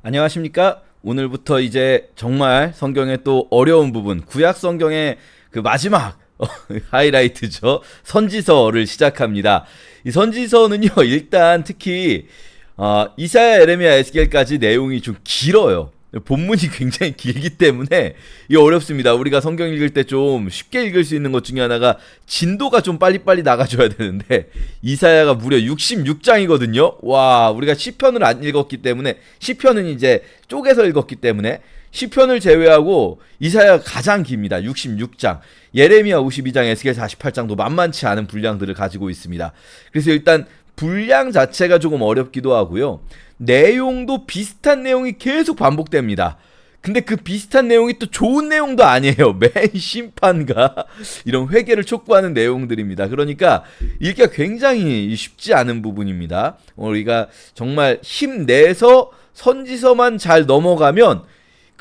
안녕하십니까? 오늘부터 이제 정말 성경의 또 어려운 부분, 구약 성경의 그 마지막 하이라이트죠. 선지서를 시작합니다. 이 선지서는요, 일단 특히 이사야, 에레미야, 에스겔까지 내용이 좀 길어요. 본문이 굉장히 길기 때문에 이게 어렵습니다. 우리가 성경 읽을 때 좀 쉽게 읽을 수 있는 것 중에 하나가 진도가 좀 빨리빨리 나가줘야 되는데 이사야가 무려 66장이거든요. 와, 우리가 시편을 안 읽었기 때문에 시편은 이제 쪼개서 읽었기 때문에 시편을 제외하고 이사야가 가장 깁니다. 66장. 예레미야 52장, 에스겔 48장도 만만치 않은 분량들을 가지고 있습니다. 그래서 일단 분량 자체가 조금 어렵기도 하고요. 내용도 비슷한 내용이 계속 반복됩니다. 근데 그 비슷한 내용이 또 좋은 내용도 아니에요. 맨 심판과 이런 회개를 촉구하는 내용들입니다. 그러니까 읽기가 굉장히 쉽지 않은 부분입니다. 우리가 정말 힘내서 선지서만 잘 넘어가면,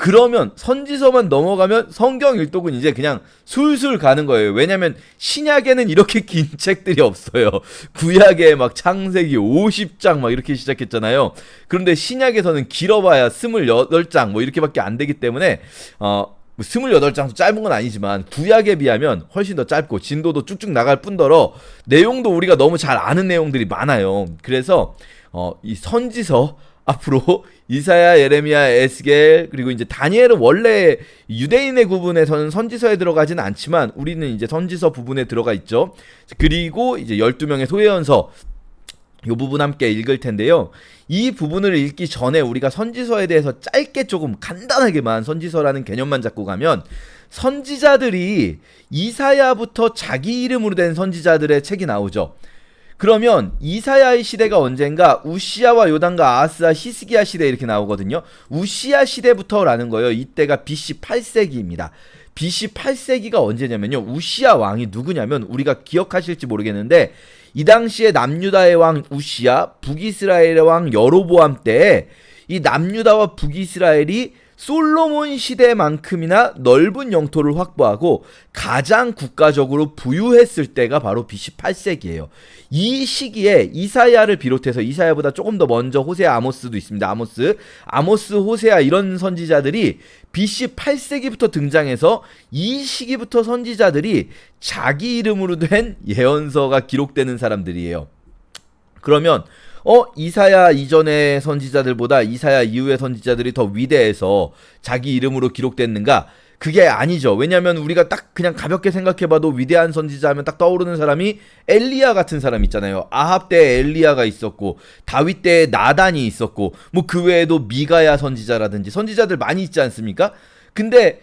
그러면 선지서만 넘어가면 성경 일독은 이제 그냥 술술 가는 거예요. 왜냐면 신약에는 이렇게 긴 책들이 없어요. 구약에 막 창세기 50장 막 이렇게 시작했잖아요. 그런데 신약에서는 길어봐야 28장 뭐 이렇게밖에 안 되기 때문에 28장도 짧은 건 아니지만 구약에 비하면 훨씬 더 짧고 진도도 쭉쭉 나갈 뿐더러 내용도 우리가 너무 잘 아는 내용들이 많아요. 그래서 이 선지서 앞으로 이사야, 예레미야, 에스겔, 그리고 이제 다니엘은 원래 유대인의 구분에서는 선지서에 들어가진 않지만 우리는 이제 선지서 부분에 들어가 있죠. 그리고 이제 12명의 소예언서, 이 부분 함께 읽을 텐데요. 이 부분을 읽기 전에 우리가 선지서에 대해서 짧게 조금 간단하게만 선지서라는 개념만 잡고 가면, 선지자들이 이사야부터 자기 이름으로 된 선지자들의 책이 나오죠. 그러면 이사야의 시대가 언젠가 우시야와 요담과 아하스와 히스기야 시대 이렇게 나오거든요. 우시야 시대부터라는 거예요. 이때가 BC 8세기입니다. BC 8세기가 언제냐면요, 우시야 왕이 누구냐면, 우리가 기억하실지 모르겠는데 이 당시에 남유다의 왕 우시야, 북이스라엘의 왕 여로보암 때에 이 남유다와 북이스라엘이 솔로몬 시대만큼이나 넓은 영토를 확보하고 가장 국가적으로 부유했을 때가 바로 BC 8세기예요. 이 시기에 이사야를 비롯해서, 이사야보다 조금 더 먼저 호세아, 아모스도 있습니다. 아모스, 호세아 이런 선지자들이 BC 8세기부터 등장해서 이 시기부터 선지자들이 자기 이름으로 된 예언서가 기록되는 사람들이에요. 그러면 이사야 이전의 선지자들보다 이사야 이후의 선지자들이 더 위대해서 자기 이름으로 기록됐는가? 그게 아니죠. 왜냐면 우리가 딱 그냥 가볍게 생각해봐도 위대한 선지자 하면 딱 떠오르는 사람이 엘리야 같은 사람 있잖아요. 아합 때에 엘리야가 있었고, 다윗 때에 나단이 있었고, 뭐 그 외에도 미가야 선지자라든지 선지자들 많이 있지 않습니까? 근데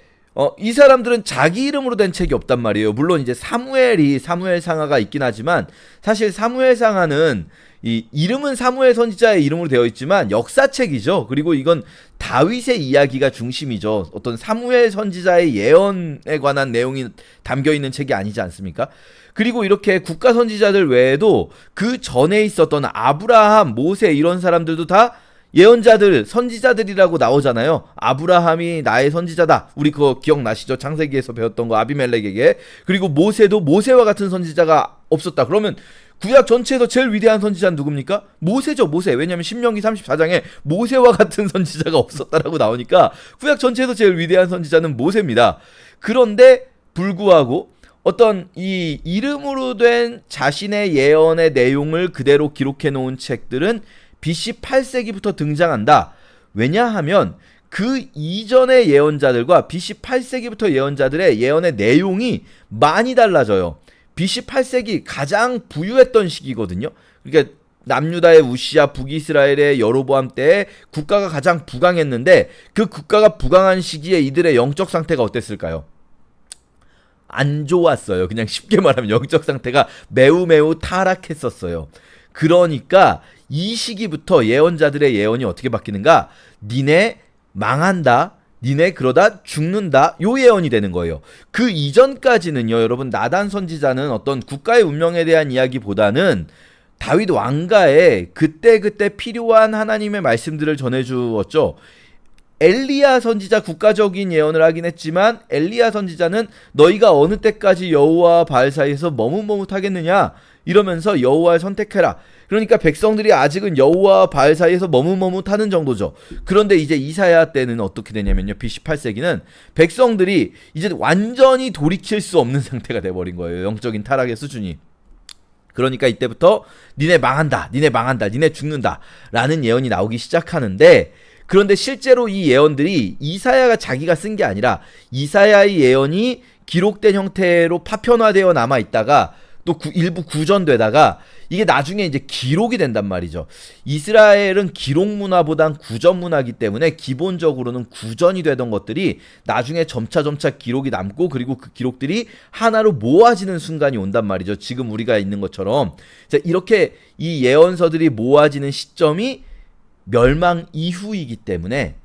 이 사람들은 자기 이름으로 된 책이 없단 말이에요. 물론 이제 사무엘 상하가 있긴 하지만, 사실 사무엘 상하는 이 이름은 사무엘 선지자의 이름으로 되어 있지만 역사책이죠. 그리고 이건 다윗의 이야기가 중심이죠. 어떤 사무엘 선지자의 예언에 관한 내용이 담겨 있는 책이 아니지 않습니까? 그리고 이렇게 국가 선지자들 외에도 그 전에 있었던 아브라함, 모세 이런 사람들도 다 예언자들, 선지자들이라고 나오잖아요. 아브라함이 나의 선지자다. 우리 그거 기억나시죠? 창세기에서 배웠던 거, 아비멜렉에게. 그리고 모세도 모세와 같은 선지자가 없었다. 그러면 구약 전체에서 제일 위대한 선지자는 누굽니까? 모세죠, 모세. 왜냐면 신명기 34장에 모세와 같은 선지자가 없었다라고 나오니까 구약 전체에서 제일 위대한 선지자는 모세입니다. 그런데 불구하고 어떤 이 이름으로 된 자신의 예언의 내용을 그대로 기록해 놓은 책들은 BC 8세기부터 등장한다. 왜냐하면 그 이전의 예언자들과 BC 8세기부터 예언자들의 예언의 내용이 많이 달라져요. BC 8세기 가장 부유했던 시기거든요. 그러니까 남유다의 우시야, 북이스라엘의 여로보암 때에 국가가 가장 부강했는데, 그 국가가 부강한 시기에 이들의 영적 상태가 어땠을까요? 안 좋았어요. 그냥 쉽게 말하면 영적 상태가 매우 타락했었어요. 그러니까 이 시기부터 예언자들의 예언이 어떻게 바뀌는가? 니네 망한다, 니네 그러다 죽는다, 요 예언이 되는 거예요. 그 이전까지는요, 여러분, 나단 선지자는 어떤 국가의 운명에 대한 이야기보다는 다윗 왕가에 그때그때 필요한 하나님의 말씀들을 전해주었죠. 엘리야 선지자 국가적인 예언을 하긴 했지만, 엘리야 선지자는 너희가 어느 때까지 여호와와 바알 사이에서 머뭇머뭇하겠느냐 이러면서 여호와를 선택해라. 그러니까 백성들이 아직은 여호와와 바알 사이에서 머뭇머뭇하는 정도죠. 그런데 이제 이사야 때는 어떻게 되냐면요. BC 8세기는 백성들이 이제 완전히 돌이킬 수 없는 상태가 돼버린 거예요. 영적인 타락의 수준이. 그러니까 이때부터 니네 망한다, 니네 망한다, 니네 죽는다 라는 예언이 나오기 시작하는데, 그런데 실제로 이 예언들이 이사야가 자기가 쓴 게 아니라 이사야의 예언이 기록된 형태로 파편화되어 남아있다가 또 일부 구전되다가 이게 나중에 이제 기록이 된단 말이죠. 이스라엘은 기록 문화보단 구전 문화이기 때문에 기본적으로는 구전이 되던 것들이 나중에 점차 기록이 남고, 그리고 그 기록들이 하나로 모아지는 순간이 온단 말이죠. 지금 우리가 있는 것처럼. 자, 이렇게 이 예언서들이 모아지는 시점이 멸망 이후이기 때문에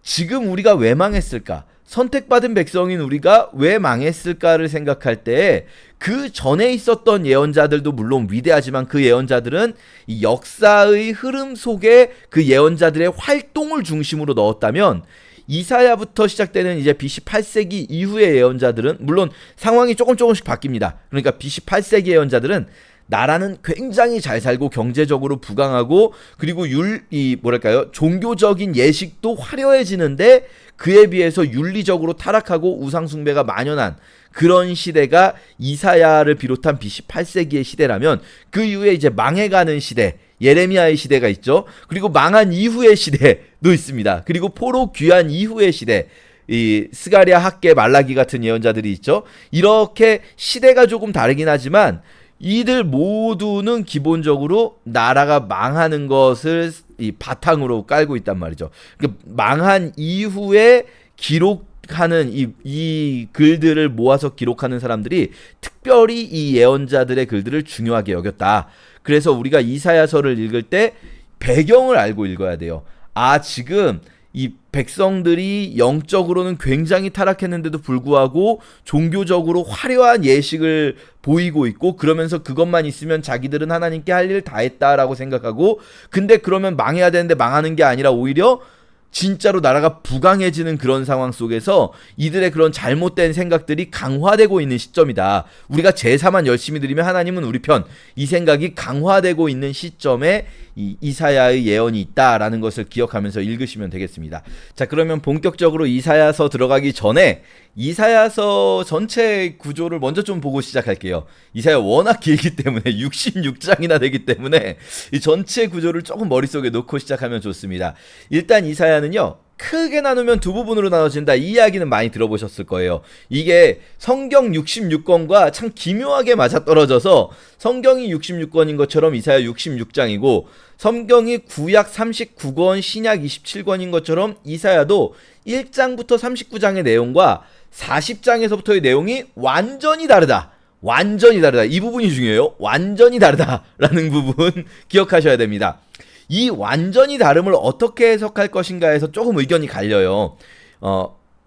지금 우리가 왜 망했을까? 선택받은 백성인 우리가 왜 망했을까를 생각할 때 그 전에 있었던 예언자들도 물론 위대하지만 그 예언자들은 이 역사의 흐름 속에 그 예언자들의 활동을 중심으로 넣었다면, 이사야부터 시작되는 이제 BC 8세기 이후의 예언자들은 물론 상황이 조금씩 바뀝니다. 그러니까 BC 8세기 예언자들은 나라는 굉장히 잘 살고 경제적으로 부강하고, 그리고 종교적인 예식도 화려해지는데 그에 비해서 윤리적으로 타락하고 우상숭배가 만연한 그런 시대가 이사야를 비롯한 BC 8세기의 시대라면, 그 이후에 이제 망해가는 시대, 예레미야의 시대가 있죠. 그리고 망한 이후의 시대도 있습니다. 그리고 포로 귀환 이후의 시대, 이 스가랴, 학개, 말라기 같은 예언자들이 있죠. 이렇게 시대가 조금 다르긴 하지만 이들 모두는 기본적으로 나라가 망하는 것을 이 바탕으로 깔고 있단 말이죠. 그러니까 망한 이후에 기록하는 이 글들을 모아서 기록하는 사람들이 특별히 이 예언자들의 글들을 중요하게 여겼다. 그래서 우리가 이사야서를 읽을 때 배경을 알고 읽어야 돼요. 아, 지금 이 백성들이 영적으로는 굉장히 타락했는데도 불구하고 종교적으로 화려한 예식을 보이고 있고, 그러면서 그것만 있으면 자기들은 하나님께 할 일 다 했다라고 생각하고, 근데 그러면 망해야 되는데 망하는 게 아니라 오히려 진짜로 나라가 부강해지는 그런 상황 속에서 이들의 그런 잘못된 생각들이 강화되고 있는 시점이다. 우리가 제사만 열심히 드리면 하나님은 우리 편, 이 생각이 강화되고 있는 시점에 이사야의 예언이 있다라는 것을 기억하면서 읽으시면 되겠습니다. 자, 그러면 본격적으로 이사야서 들어가기 전에 이사야서 전체 구조를 먼저 좀 보고 시작할게요. 이사야 워낙 길기 때문에 66장이나 되기 때문에 이 전체 구조를 조금 머릿속에 놓고 시작하면 좋습니다. 일단 이사야는요, 크게 나누면 두 부분으로 나눠진다. 이 이야기는 많이 들어보셨을 거예요. 이게 성경 66권과 참 기묘하게 맞아떨어져서 성경이 66권인 것처럼 이사야 66장이고, 성경이 구약 39권, 신약 27권인 것처럼 이사야도 1장부터 39장의 내용과 40장에서부터의 내용이 완전히 다르다. 완전히 다르다. 이 부분이 중요해요. 완전히 다르다라는 부분 기억하셔야 됩니다. 이 완전히 다름을 어떻게 해석할 것인가에서 조금 의견이 갈려요.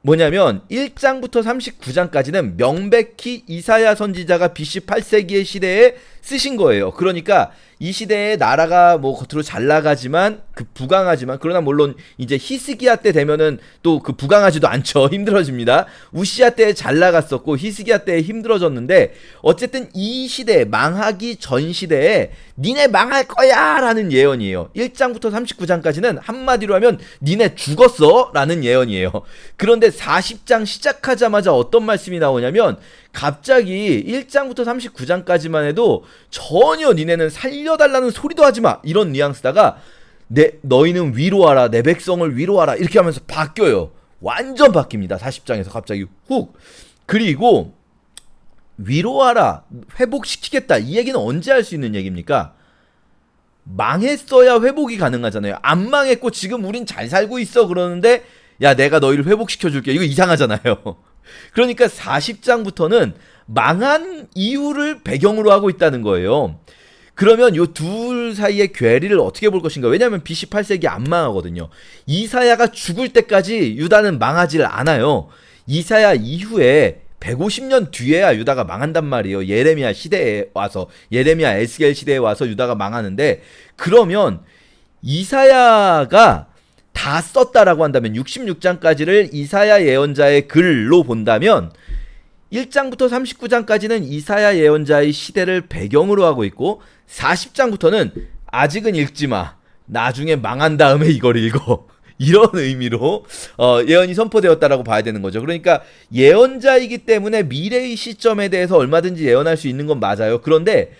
뭐냐면 1장부터 39장까지는 명백히 이사야 선지자가 BC 8세기의 시대에 쓰신 거예요. 그러니까 이 시대에 나라가 뭐 겉으로 잘 나가지만 부강하지만, 그러나 물론 이제 히스기야 때 되면은 또 그 부강하지도 않죠. 힘들어집니다. 우시야 때 잘 나갔었고 히스기야 때 힘들어졌는데, 어쨌든 이 시대, 망하기 전 시대에 니네 망할 거야 라는 예언이에요. 1장부터 39장까지는 한마디로 하면 니네 죽었어 라는 예언이에요. 그런데 40장 시작하자마자 어떤 말씀이 나오냐면, 갑자기 1장부터 39장까지만 해도 전혀 니네는 살려달라는 소리도 하지마 이런 뉘앙스다가 너희는 위로하라, 내 백성을 위로하라 이렇게 하면서 바뀌어요. 완전 바뀝니다. 40장에서 갑자기 훅. 그리고 위로하라, 회복시키겠다, 이 얘기는 언제 할 수 있는 얘기입니까? 망했어야 회복이 가능하잖아요. 안 망했고 지금 우린 잘 살고 있어 그러는데 야, 내가 너희를 회복시켜줄게, 이거 이상하잖아요. 그러니까 40장부터는 망한 이유를 배경으로 하고 있다는 거예요. 그러면 요 둘 사이의 괴리를 어떻게 볼 것인가? 왜냐하면 BC 8세기 안 망하거든요. 이사야가 죽을 때까지 유다는 망하질 않아요. 이사야 이후에 150년 뒤에야 유다가 망한단 말이에요. 예레미야 시대에 와서, 예레미야 에스겔 시대에 와서 유다가 망하는데, 그러면 이사야가 다 썼다라고 한다면, 66장까지를 이사야 예언자의 글로 본다면 1장부터 39장까지는 이사야 예언자의 시대를 배경으로 하고 있고 40장부터는 아직은 읽지 마. 나중에 망한 다음에 이걸 읽어. 이런 의미로 예언이 선포되었다라고 봐야 되는 거죠. 그러니까 예언자이기 때문에 미래의 시점에 대해서 얼마든지 예언할 수 있는 건 맞아요. 그런데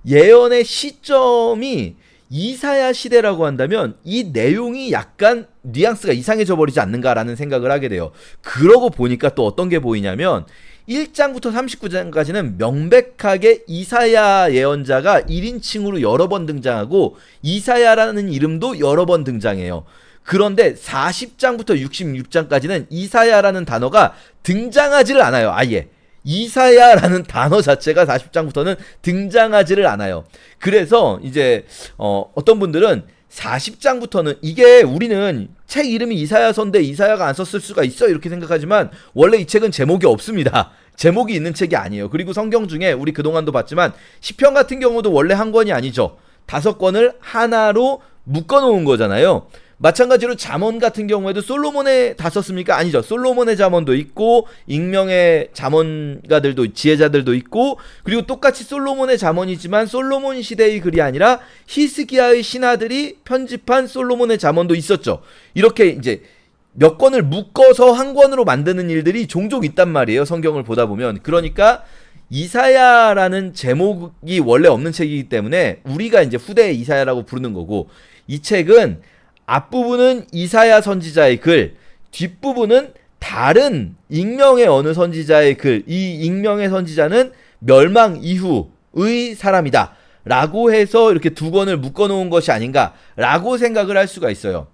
예언의 시점이 이사야 시대라고 한다면 이 내용이 약간 뉘앙스가 이상해져 버리지 않는가라는 생각을 하게 돼요. 그러고 보니까 또 어떤 게 보이냐면 1장부터 39장까지는 명백하게 이사야 예언자가 1인칭으로 여러 번 등장하고 이사야라는 이름도 여러 번 등장해요. 그런데 40장부터 66장까지는 이사야라는 단어가 등장하지를 않아요. 아예. 이사야라는 단어 자체가 40장부터는 등장하지를 않아요. 그래서 이제 어떤 분들은 40장부터는 이게 우리는 책 이름이 이사야서인데 이사야가 안 썼을 수가 있어 이렇게 생각하지만 원래 이 책은 제목이 없습니다. 제목이 있는 책이 아니에요. 그리고 성경 중에 우리 그동안도 봤지만 시편 같은 경우도 원래 한 권이 아니죠. 5권을 하나로 묶어놓은 거잖아요. 마찬가지로 잠언 같은 경우에도 솔로몬의 다 썼습니까? 아니죠. 솔로몬의 잠언도 있고 익명의 잠언가들도 지혜자들도 있고 그리고 똑같이 솔로몬의 잠언이지만 솔로몬 시대의 글이 아니라 히스기야의 신하들이 편집한 솔로몬의 잠언도 있었죠. 이렇게 이제 몇 권을 묶어서 한 권으로 만드는 일들이 종종 있단 말이에요. 성경을 보다 보면. 그러니까 이사야라는 제목이 원래 없는 책이기 때문에 우리가 이제 후대의 이사야라고 부르는 거고 이 책은 앞부분은 이사야 선지자의 글, 뒷부분은 다른 익명의 어느 선지자의 글, 이 익명의 선지자는 멸망 이후의 사람이다 라고 해서 이렇게 두 권을 묶어놓은 것이 아닌가 라고 생각을 할 수가 있어요.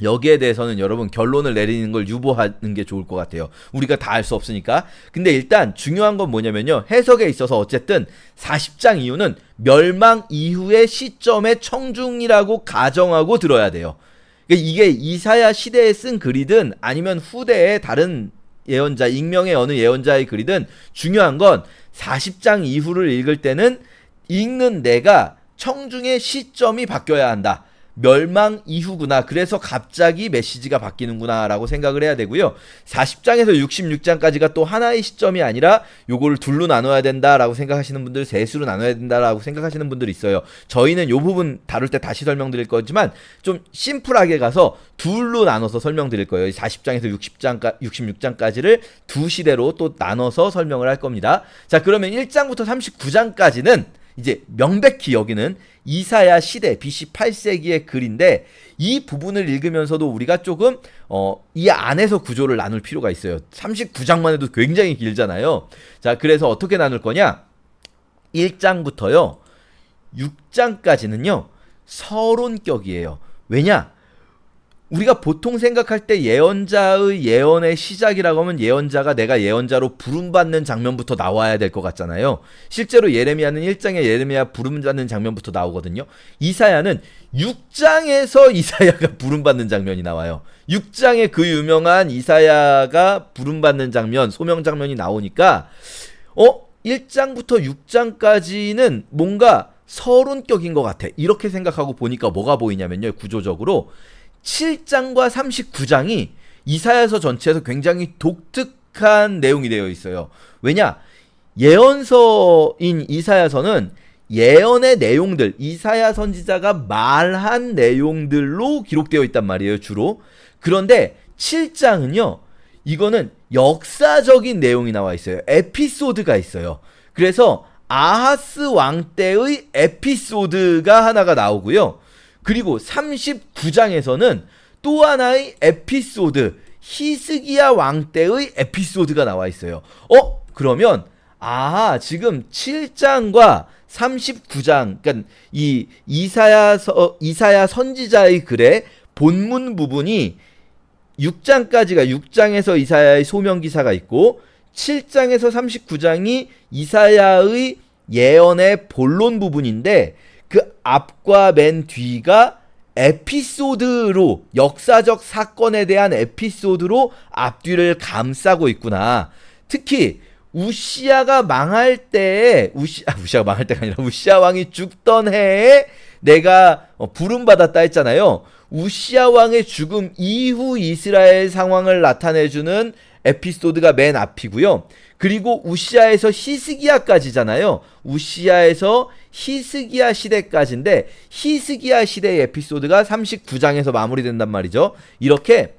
여기에 대해서는 여러분 결론을 내리는 걸 유보하는 게 좋을 것 같아요. 우리가 다 알 수 없으니까. 근데 일단 중요한 건 뭐냐면요. 해석에 있어서 어쨌든 40장 이후는 멸망 이후의 시점의 청중이라고 가정하고 들어야 돼요. 그러니까 이게 이사야 시대에 쓴 글이든 아니면 후대의 다른 예언자, 익명의 어느 예언자의 글이든 중요한 건 40장 이후를 읽을 때는 읽는 내가 청중의 시점이 바뀌어야 한다. 멸망 이후구나. 그래서 갑자기 메시지가 바뀌는구나 라고 생각을 해야 되고요. 40장에서 66장까지가 또 하나의 시점이 아니라 요거를 둘로 나눠야 된다라고 생각하시는 분들, 셋으로 나눠야 된다라고 생각하시는 분들이 있어요. 저희는 요 부분 다룰 때 다시 설명드릴 거지만 좀 심플하게 가서 둘로 나눠서 설명드릴 거예요. 40장에서 66장까지를 두 시대로 또 나눠서 설명을 할 겁니다. 자, 그러면 1장부터 39장까지는 이제 명백히 여기는 이사야 시대 BC 8세기의 글인데 이 부분을 읽으면서도 우리가 조금 이 안에서 구조를 나눌 필요가 있어요. 39장만 해도 굉장히 길잖아요. 자, 그래서 어떻게 나눌 거냐? 1장부터요 6장까지는요 서론격이에요. 왜냐? 우리가 보통 생각할 때 예언자의 예언의 시작이라고 하면 예언자가 내가 예언자로 부름받는 장면부터 나와야 될 것 같잖아요. 실제로 예레미야는 1장에 예레미야 부름받는 장면부터 나오거든요. 이사야는 6장에서 이사야가 부름받는 장면이 나와요. 6장에 그 유명한 이사야가 부름받는 장면, 소명 장면이 나오니까 1장부터 6장까지는 뭔가 서론격인 것 같아. 이렇게 생각하고 보니까 뭐가 보이냐면요. 구조적으로 7장과 39장이 이사야서 전체에서 굉장히 독특한 내용이 되어 있어요. 왜냐? 예언서인 이사야서는 예언의 내용들, 이사야 선지자가 말한 내용들로 기록되어 있단 말이에요, 주로. 그런데 7장은요, 이거는 역사적인 내용이 나와 있어요. 에피소드가 있어요. 그래서 아하스 왕 때의 에피소드가 하나가 나오고요. 그리고 39장에서는 또 하나의 에피소드, 히스기야 왕 때의 에피소드가 나와 있어요. 그러면 지금 7장과 39장, 그러니까 이 이사야 선지자의 글의 본문 부분이 6장에서 이사야의 소명 기사가 있고 7장에서 39장이 이사야의 예언의 본론 부분인데 그 앞과 맨 뒤가 에피소드로 역사적 사건에 대한 에피소드로 앞뒤를 감싸고 있구나. 특히 우시아가 망할 때에 우시아가 망할 때가 아니라 우시아 왕이 죽던 해에 내가 부름받았다 했잖아요. 우시아 왕의 죽음 이후 이스라엘 상황을 나타내주는 에피소드가 맨 앞이고요. 그리고 우시아에서 히스기야까지잖아요. 우시아에서 히스기야 시대까지인데 히스기야 시대의 에피소드가 39장에서 마무리된단 말이죠. 이렇게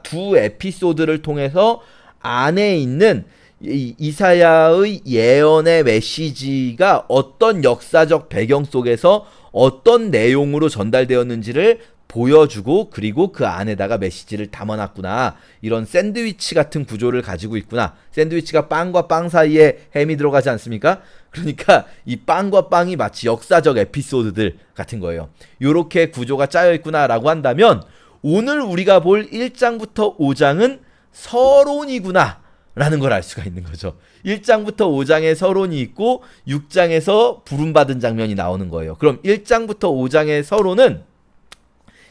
두 에피소드를 통해서 안에 있는 이사야의 예언의 메시지가 어떤 역사적 배경 속에서 어떤 내용으로 전달되었는지를 보여주고 그리고 그 안에다가 메시지를 담아놨구나. 이런 샌드위치 같은 구조를 가지고 있구나. 샌드위치가 빵과 빵 사이에 햄이 들어가지 않습니까? 그러니까 이 빵과 빵이 마치 역사적 에피소드들 같은 거예요. 요렇게 구조가 짜여있구나 라고 한다면 오늘 우리가 볼 1장부터 5장은 서론이구나 라는 걸 알 수가 있는 거죠. 1장부터 5장에 서론이 있고 6장에서 부름받은 장면이 나오는 거예요. 그럼 1장부터 5장의 서론은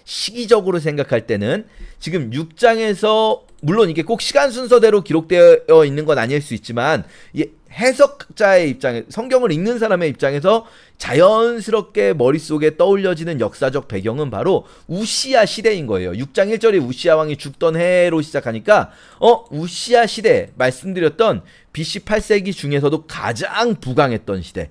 시기적으로 생각할 때는 지금 6장에서 물론 이게 꼭 시간 순서대로 기록되어 있는 건 아닐 수 있지만 해석자의 입장에 성경을 읽는 사람의 입장에서 자연스럽게 머릿속에 떠올려지는 역사적 배경은 바로 우시야 시대인 거예요. 6장 1절에 우시야 왕이 죽던 해로 시작하니까 우시야 시대 말씀드렸던 BC 8세기 중에서도 가장 부강했던 시대,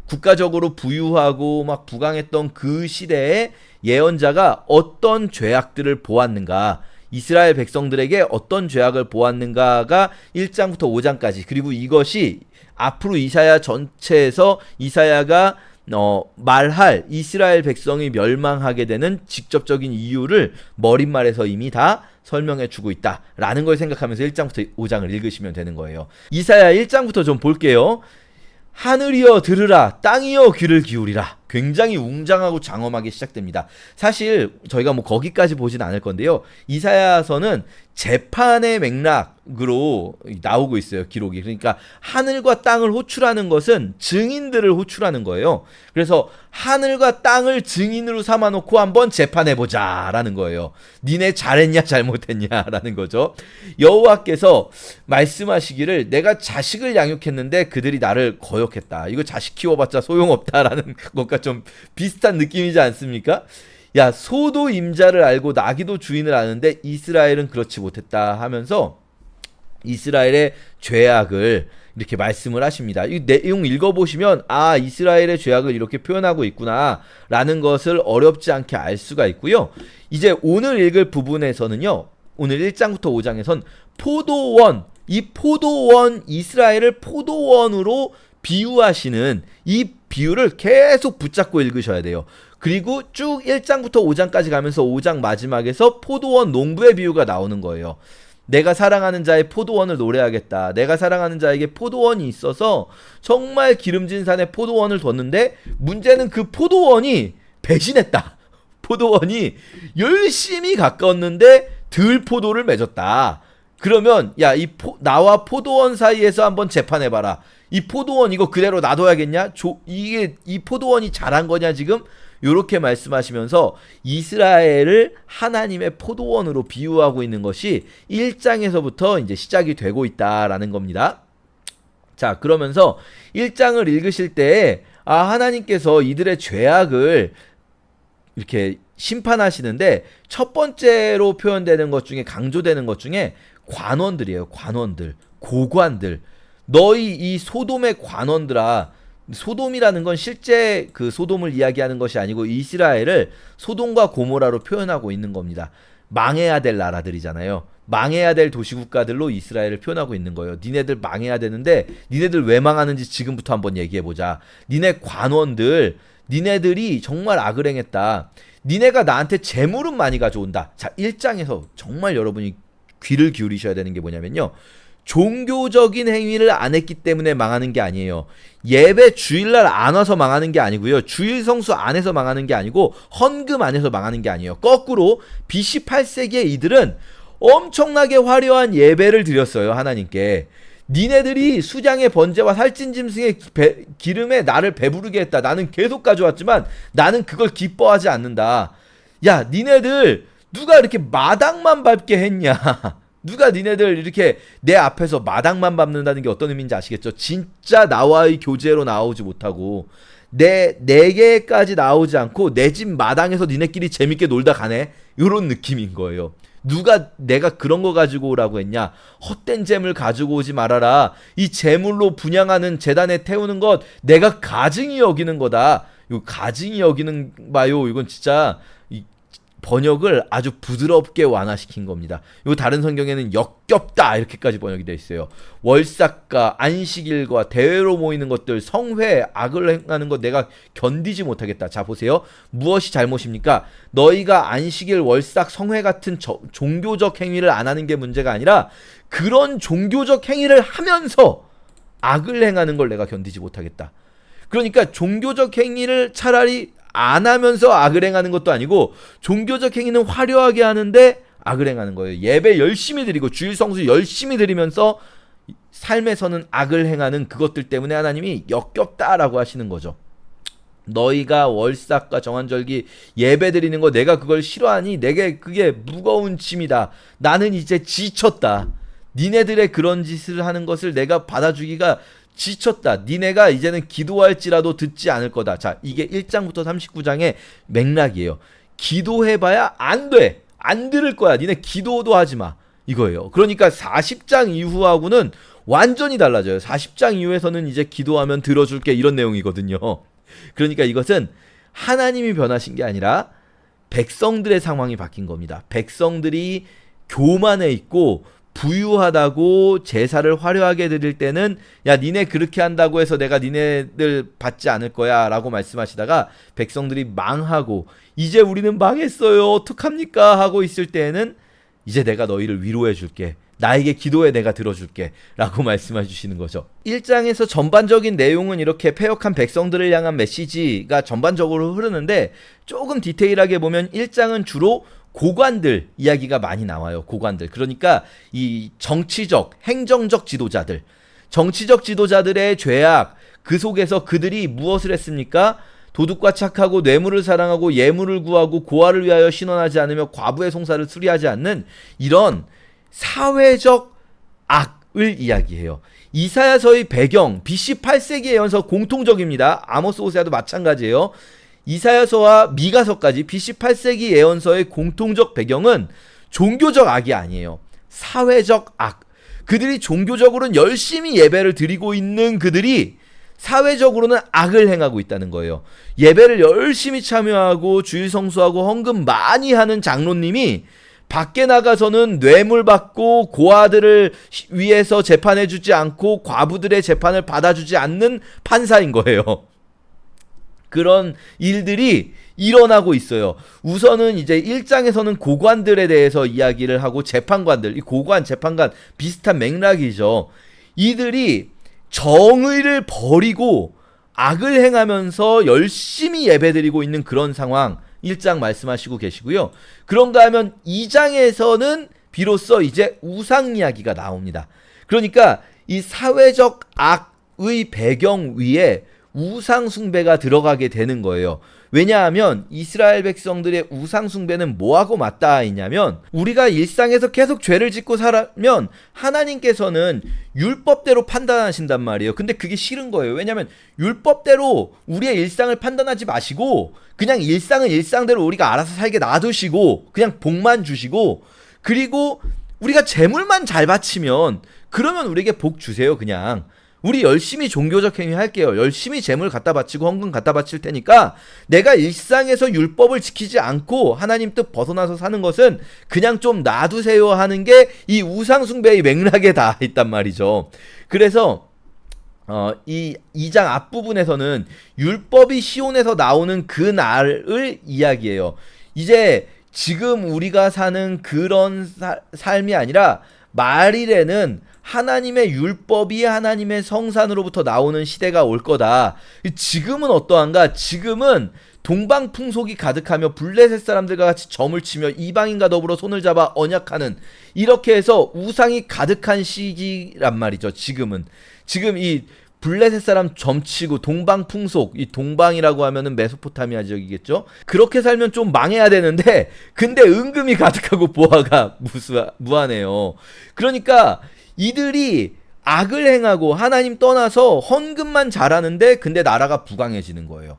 국가적으로 부유하고 막 부강했던 그 시대에 예언자가 어떤 죄악들을 보았는가, 이스라엘 백성들에게 어떤 죄악을 보았는가가 1장부터 5장까지, 그리고 이것이 앞으로 이사야 전체에서 이사야가 말할 이스라엘 백성이 멸망하게 되는 직접적인 이유를 머릿말에서 이미 다 설명해 주고 있다라는 걸 생각하면서 1장부터 5장을 읽으시면 되는 거예요. 이사야 1장부터 좀 볼게요. 하늘이여 들으라, 땅이여 귀를 기울이라. 굉장히 웅장하고 장엄하게 시작됩니다. 사실 저희가 뭐 거기까지 보진 않을 건데요. 이사야서는 재판의 맥락으로 나오고 있어요, 기록이. 그러니까 하늘과 땅을 호출하는 것은 증인들을 호출하는 거예요. 그래서 하늘과 땅을 증인으로 삼아놓고 한번 재판해보자 라는 거예요. 니네 잘했냐 잘못했냐 라는 거죠. 여호와께서 말씀하시기를 내가 자식을 양육했는데 그들이 나를 거역했다. 이거 자식 키워봤자 소용없다라는 것과 좀 비슷한 느낌이지 않습니까? 야, 소도 임자를 알고 나귀도 주인을 아는데 이스라엘은 그렇지 못했다 하면서 이스라엘의 죄악을 이렇게 말씀을 하십니다. 이 내용 읽어보시면 이스라엘의 죄악을 이렇게 표현하고 있구나 라는 것을 어렵지 않게 알 수가 있고요. 이제 오늘 읽을 부분에서는요, 오늘 1장부터 5장에선 포도원, 이 포도원, 이스라엘을 포도원으로 비유하시는 이 비유를 계속 붙잡고 읽으셔야 돼요. 그리고 쭉 1장부터 5장까지 가면서 5장 마지막에서 포도원 농부의 비유가 나오는 거예요. 내가 사랑하는 자의 포도원을 노래하겠다. 내가 사랑하는 자에게 포도원이 있어서 정말 기름진 산에 포도원을 뒀는데 문제는 그 포도원이 배신했다. 포도원이 열심히 가꿨는데 들 포도를 맺었다. 그러면 나와 포도원 사이에서 한번 재판해봐라. 이 포도원 이거 그대로 놔둬야겠냐? 이 포도원이 잘한 거냐 지금? 요렇게 말씀하시면서 이스라엘을 하나님의 포도원으로 비유하고 있는 것이 1장에서부터 이제 시작이 되고 있다라는 겁니다. 자, 그러면서 1장을 읽으실 때 하나님께서 이들의 죄악을 이렇게 심판하시는데 첫 번째로 표현되는 것 중에, 강조되는 것 중에 관원들이에요. 관원들, 고관들. 너희 이 소돔의 관원들아. 소돔이라는 건 실제 그 소돔을 이야기하는 것이 아니고 이스라엘을 소돔과 고모라로 표현하고 있는 겁니다. 망해야 될 나라들이잖아요. 망해야 될 도시국가들로 이스라엘을 표현하고 있는 거예요. 니네들 망해야 되는데 니네들 왜 망하는지 지금부터 한번 얘기해보자. 니네 관원들, 니네들이 정말 악을 행했다. 니네가 나한테 재물은 많이 가져온다. 자, 1장에서 정말 여러분이 귀를 기울이셔야 되는 게 뭐냐면요, 종교적인 행위를 안 했기 때문에 망하는 게 아니에요. 예배 주일날 안 와서 망하는 게 아니고요. 주일 성수 안에서 망하는 게 아니고 헌금 안에서 망하는 게 아니에요. 거꾸로 BC 8세기의 이들은 엄청나게 화려한 예배를 드렸어요, 하나님께. 니네들이 수장의 번제와 살찐 짐승의 기름에 나를 배부르게 했다. 나는 계속 가져왔지만 나는 그걸 기뻐하지 않는다. 야, 니네들 누가 이렇게 마당만 밟게 했냐? 누가 니네들 이렇게 내 앞에서 마당만 밟는다는 게 어떤 의미인지 아시겠죠? 진짜 나와의 교제로 나오지 못하고 내게까지 나오지 않고 내 집 마당에서 니네끼리 재밌게 놀다 가네? 이런 느낌인 거예요. 누가 내가 그런 거 가지고 오라고 했냐? 헛된 재물 가지고 오지 말아라. 이 재물로 분양하는 제단에 태우는 것 내가 가증히 여기는 거다. 이거 가증히 여기는 봐요. 이건 진짜 번역을 아주 부드럽게 완화시킨 겁니다. 요 다른 성경에는 역겹다 이렇게까지 번역이 되어 있어요. 월삭과 안식일과 대회로 모이는 것들, 성회, 악을 행하는 것 내가 견디지 못하겠다. 자 보세요. 무엇이 잘못입니까? 너희가 안식일, 월삭, 성회 같은 종교적 행위를 안 하는 게 문제가 아니라 그런 종교적 행위를 하면서 악을 행하는 걸 내가 견디지 못하겠다. 그러니까 종교적 행위를 차라리 안 하면서 악을 행하는 것도 아니고 종교적 행위는 화려하게 하는데 악을 행하는 거예요. 예배 열심히 드리고 주일 성수 열심히 드리면서 삶에서는 악을 행하는 그것들 때문에 하나님이 역겹다라고 하시는 거죠. 너희가 월삭과 정한절기 예배 드리는 거 내가 그걸 싫어하니 내게 그게 무거운 짐이다. 나는 이제 지쳤다. 니네들의 그런 짓을 하는 것을 내가 받아주기가 지쳤다. 니네가 이제는 기도할지라도 듣지 않을 거다. 자, 이게 1장부터 39장의 맥락이에요. 기도해봐야 안 돼. 안 들을 거야. 니네 기도도 하지 마. 이거예요. 그러니까 40장 이후하고는 완전히 달라져요. 40장 이후에서는 이제 기도하면 들어줄게 이런 내용이거든요. 그러니까 이것은 하나님이 변하신 게 아니라 백성들의 상황이 바뀐 겁니다. 백성들이 교만해 있고 부유하다고 제사를 화려하게 드릴 때는 야 니네 그렇게 한다고 해서 내가 니네들 받지 않을 거야 라고 말씀하시다가 백성들이 망하고 이제 우리는 망했어요 어떡합니까 하고 있을 때에는 이제 내가 너희를 위로해 줄게. 나에게 기도해 내가 들어줄게 라고 말씀해 주시는 거죠. 1장에서 전반적인 내용은 이렇게 패역한 백성들을 향한 메시지가 전반적으로 흐르는데 조금 디테일하게 보면 1장은 주로 고관들 이야기가 많이 나와요. 고관들. 그러니까 이 정치적, 행정적 지도자들. 정치적 지도자들의 죄악, 그 속에서 그들이 무엇을 했습니까? 도둑과 착하고 뇌물을 사랑하고 예물을 구하고 고아를 위하여 신원하지 않으며 과부의 송사를 수리하지 않는 이런 사회적 악을 이야기해요. 이사야서의 배경, BC 8세기 예언서 공통적입니다. 아모스 호세아도 마찬가지예요. 이사야서와 미가서까지 BC 8세기 예언서의 공통적 배경은 종교적 악이 아니에요. 사회적 악. 그들이 종교적으로는 열심히 예배를 드리고 있는 그들이 사회적으로는 악을 행하고 있다는 거예요. 예배를 열심히 참여하고 주일 성수하고 헌금 많이 하는 장로님이 밖에 나가서는 뇌물 받고 고아들을 위해서 재판해주지 않고 과부들의 재판을 받아주지 않는 판사인 거예요. 그런 일들이 일어나고 있어요. 우선은 이제 1장에서는 고관들에 대해서 이야기를 하고 재판관들, 이 고관, 재판관 비슷한 맥락이죠. 이들이 정의를 버리고 악을 행하면서 열심히 예배드리고 있는 그런 상황 1장 말씀하시고 계시고요. 그런가 하면 2장에서는 비로소 이제 우상 이야기가 나옵니다. 그러니까 이 사회적 악의 배경 위에 우상 숭배가 들어가게 되는 거예요. 왜냐하면 이스라엘 백성들의 우상 숭배는 뭐하고 맞닿아 있냐면 우리가 일상에서 계속 죄를 짓고 살면 하나님께서는 율법대로 판단하신단 말이에요. 근데 그게 싫은 거예요. 왜냐하면 율법대로 우리의 일상을 판단하지 마시고 그냥 일상은 일상대로 우리가 알아서 살게 놔두시고 그냥 복만 주시고 그리고 우리가 재물만 잘 바치면 그러면 우리에게 복 주세요. 그냥 우리 열심히 종교적 행위 할게요. 열심히 재물 갖다 바치고 헌금 갖다 바칠 테니까 내가 일상에서 율법을 지키지 않고 하나님 뜻 벗어나서 사는 것은 그냥 좀 놔두세요 하는 게 이 우상숭배의 맥락에 다 있단 말이죠. 그래서 이 2장 앞부분에서는 율법이 시온에서 나오는 그 날을 이야기해요. 이제 지금 우리가 사는 그런 삶이 아니라 말일에는 하나님의 율법이 하나님의 성산으로부터 나오는 시대가 올 거다. 지금은 어떠한가? 지금은 동방풍속이 가득하며 블레셋 사람들과 같이 점을 치며 이방인과 더불어 손을 잡아 언약하는 이렇게 해서 우상이 가득한 시기란 말이죠. 지금 이 블레셋 사람 점치고 동방풍속, 이 동방이라고 하면은 메소포타미아 지역이겠죠. 그렇게 살면 좀 망해야 되는데 근데 은금이 가득하고 보화가 무한해요. 그러니까 이들이 악을 행하고 하나님 떠나서 헌금만 잘하는데 근데 나라가 부강해지는 거예요.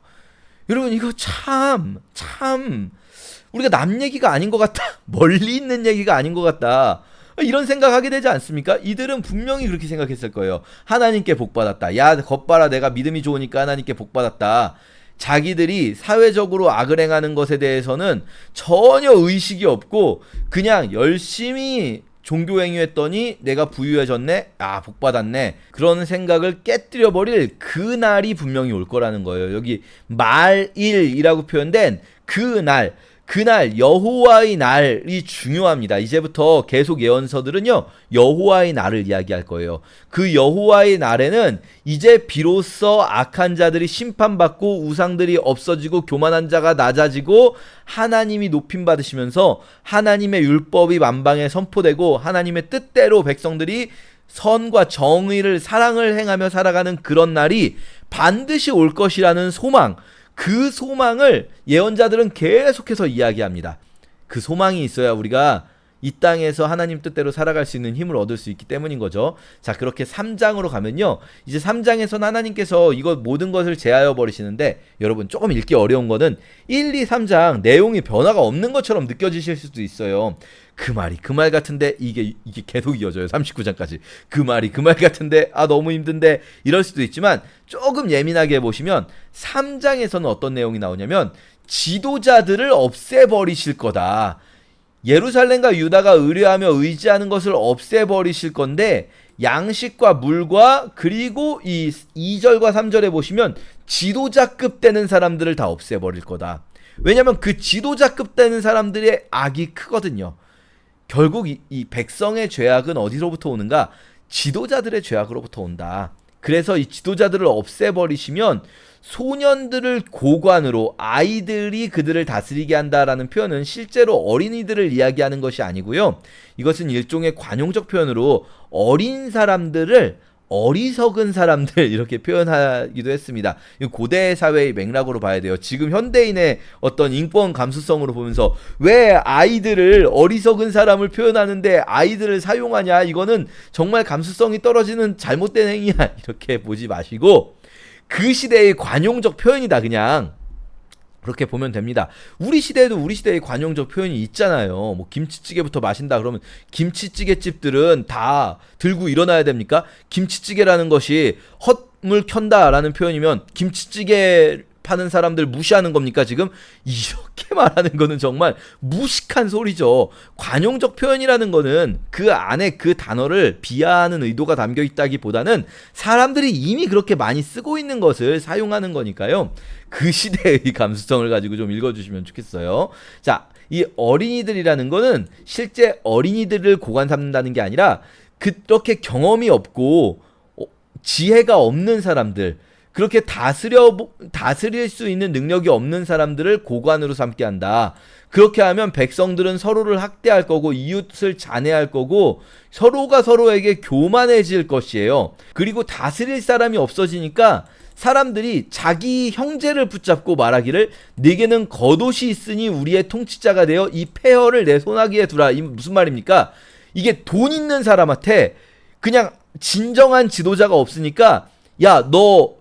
여러분 이거 참 우리가 남 얘기가 아닌 것 같다. 멀리 있는 얘기가 아닌 것 같다. 이런 생각하게 되지 않습니까? 이들은 분명히 그렇게 생각했을 거예요. 하나님께 복받았다. 야, 겉봐라, 내가 믿음이 좋으니까 하나님께 복받았다. 자기들이 사회적으로 악을 행하는 것에 대해서는 전혀 의식이 없고 그냥 열심히 종교 행위했더니 내가 부유해졌네? 아, 복받았네. 그런 생각을 깨뜨려 버릴 그날이 분명히 올 거라는 거예요. 여기 말일이라고 표현된 그날 여호와의 날이 중요합니다. 이제부터 계속 예언서들은요, 여호와의 날을 이야기할 거예요. 그 여호와의 날에는 이제 비로소 악한 자들이 심판받고 우상들이 없어지고 교만한 자가 낮아지고 하나님이 높임 받으시면서 하나님의 율법이 만방에 선포되고 하나님의 뜻대로 백성들이 선과 정의를 사랑을 행하며 살아가는 그런 날이 반드시 올 것이라는 소망, 그 소망을 예언자들은 계속해서 이야기합니다. 그 소망이 있어야 우리가 이 땅에서 하나님 뜻대로 살아갈 수 있는 힘을 얻을 수 있기 때문인 거죠. 자, 그렇게 3장으로 가면요, 이제 3장에서는 하나님께서 이것 모든 것을 제하여 버리시는데, 여러분 조금 읽기 어려운 거는 1, 2, 3장 내용이 변화가 없는 것처럼 느껴지실 수도 있어요. 그 말이 그 말 같은데 이게 계속 이어져요. 39장까지 그 말이 그 말 같은데 아 너무 힘든데 이럴 수도 있지만, 조금 예민하게 보시면 3장에서는 어떤 내용이 나오냐면 지도자들을 없애버리실 거다. 예루살렘과 유다가 의뢰하며 의지하는 것을 없애버리실 건데, 양식과 물과 그리고 이 2절과 3절에 보시면 지도자급 되는 사람들을 다 없애버릴 거다. 왜냐면 그 지도자급 되는 사람들의 악이 크거든요. 결국 이 백성의 죄악은 어디로부터 오는가? 지도자들의 죄악으로부터 온다. 그래서 이 지도자들을 없애버리시면 소년들을 고관으로, 아이들이 그들을 다스리게 한다라는 표현은 실제로 어린이들을 이야기하는 것이 아니고요. 이것은 일종의 관용적 표현으로 어린 사람들을 어리석은 사람들 이렇게 표현하기도 했습니다. 고대 사회의 맥락으로 봐야 돼요. 지금 현대인의 어떤 인권 감수성으로 보면서 왜 아이들을, 어리석은 사람을 표현하는데 아이들을 사용하냐, 이거는 정말 감수성이 떨어지는 잘못된 행위야, 이렇게 보지 마시고 그 시대의 관용적 표현이다, 그냥 그렇게 보면 됩니다. 우리 시대에도 우리 시대의 관용적 표현이 있잖아요. 뭐 김치찌개부터 마신다 그러면 김치찌개 집들은 다 들고 일어나야 됩니까? 김치찌개라는 것이 헛물 켠다라는 표현이면 김치찌개 파는 사람들 무시하는 겁니까 지금? 이렇게 말하는 거는 정말 무식한 소리죠. 관용적 표현이라는 거는 그 안에 그 단어를 비하하는 의도가 담겨 있다기보다는 사람들이 이미 그렇게 많이 쓰고 있는 것을 사용하는 거니까요. 그 시대의 감수성을 가지고 좀 읽어주시면 좋겠어요. 자, 이 어린이들이라는 거는 실제 어린이들을 고관 삼는다는 게 아니라 그렇게 경험이 없고 지혜가 없는 사람들, 그렇게 다스릴 수 있는 능력이 없는 사람들을 고관으로 삼게 한다. 그렇게 하면 백성들은 서로를 학대할 거고 이웃을 잔해할 거고 서로가 서로에게 교만해질 것이에요. 그리고 다스릴 사람이 없어지니까 사람들이 자기 형제를 붙잡고 말하기를 네게는 겉옷이 있으니 우리의 통치자가 되어 이 폐허를 내 손아귀에 두라. 이 무슨 말입니까? 이게 돈 있는 사람한테 그냥 진정한 지도자가 없으니까 야, 너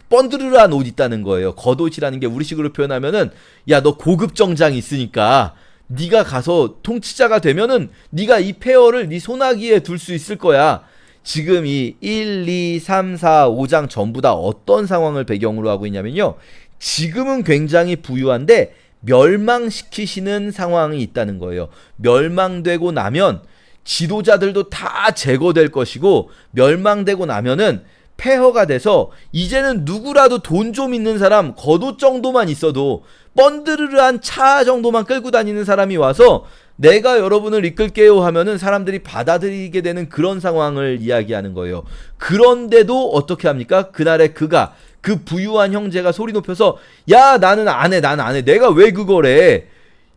번드르르한 옷 있다는 거예요. 겉옷이라는 게 우리식으로 표현하면은 야, 너 고급 정장 있으니까 네가 가서 통치자가 되면은 네가 이 폐허를 네 손아귀에 둘 수 있을 거야. 지금 이 1, 2, 3, 4, 5장 전부 다 어떤 상황을 배경으로 하고 있냐면요, 지금은 굉장히 부유한데 멸망시키시는 상황이 있다는 거예요. 멸망되고 나면 지도자들도 다 제거될 것이고, 멸망되고 나면은 폐허가 돼서 이제는 누구라도 돈 좀 있는 사람, 겉옷 정도만 있어도 번드르르한 차 정도만 끌고 다니는 사람이 와서 내가 여러분을 이끌게요 하면은 사람들이 받아들이게 되는 그런 상황을 이야기하는 거예요. 그런데도 어떻게 합니까? 그날에 그 부유한 형제가 소리 높여서 야, 나는 안 해. 내가 왜 그거래?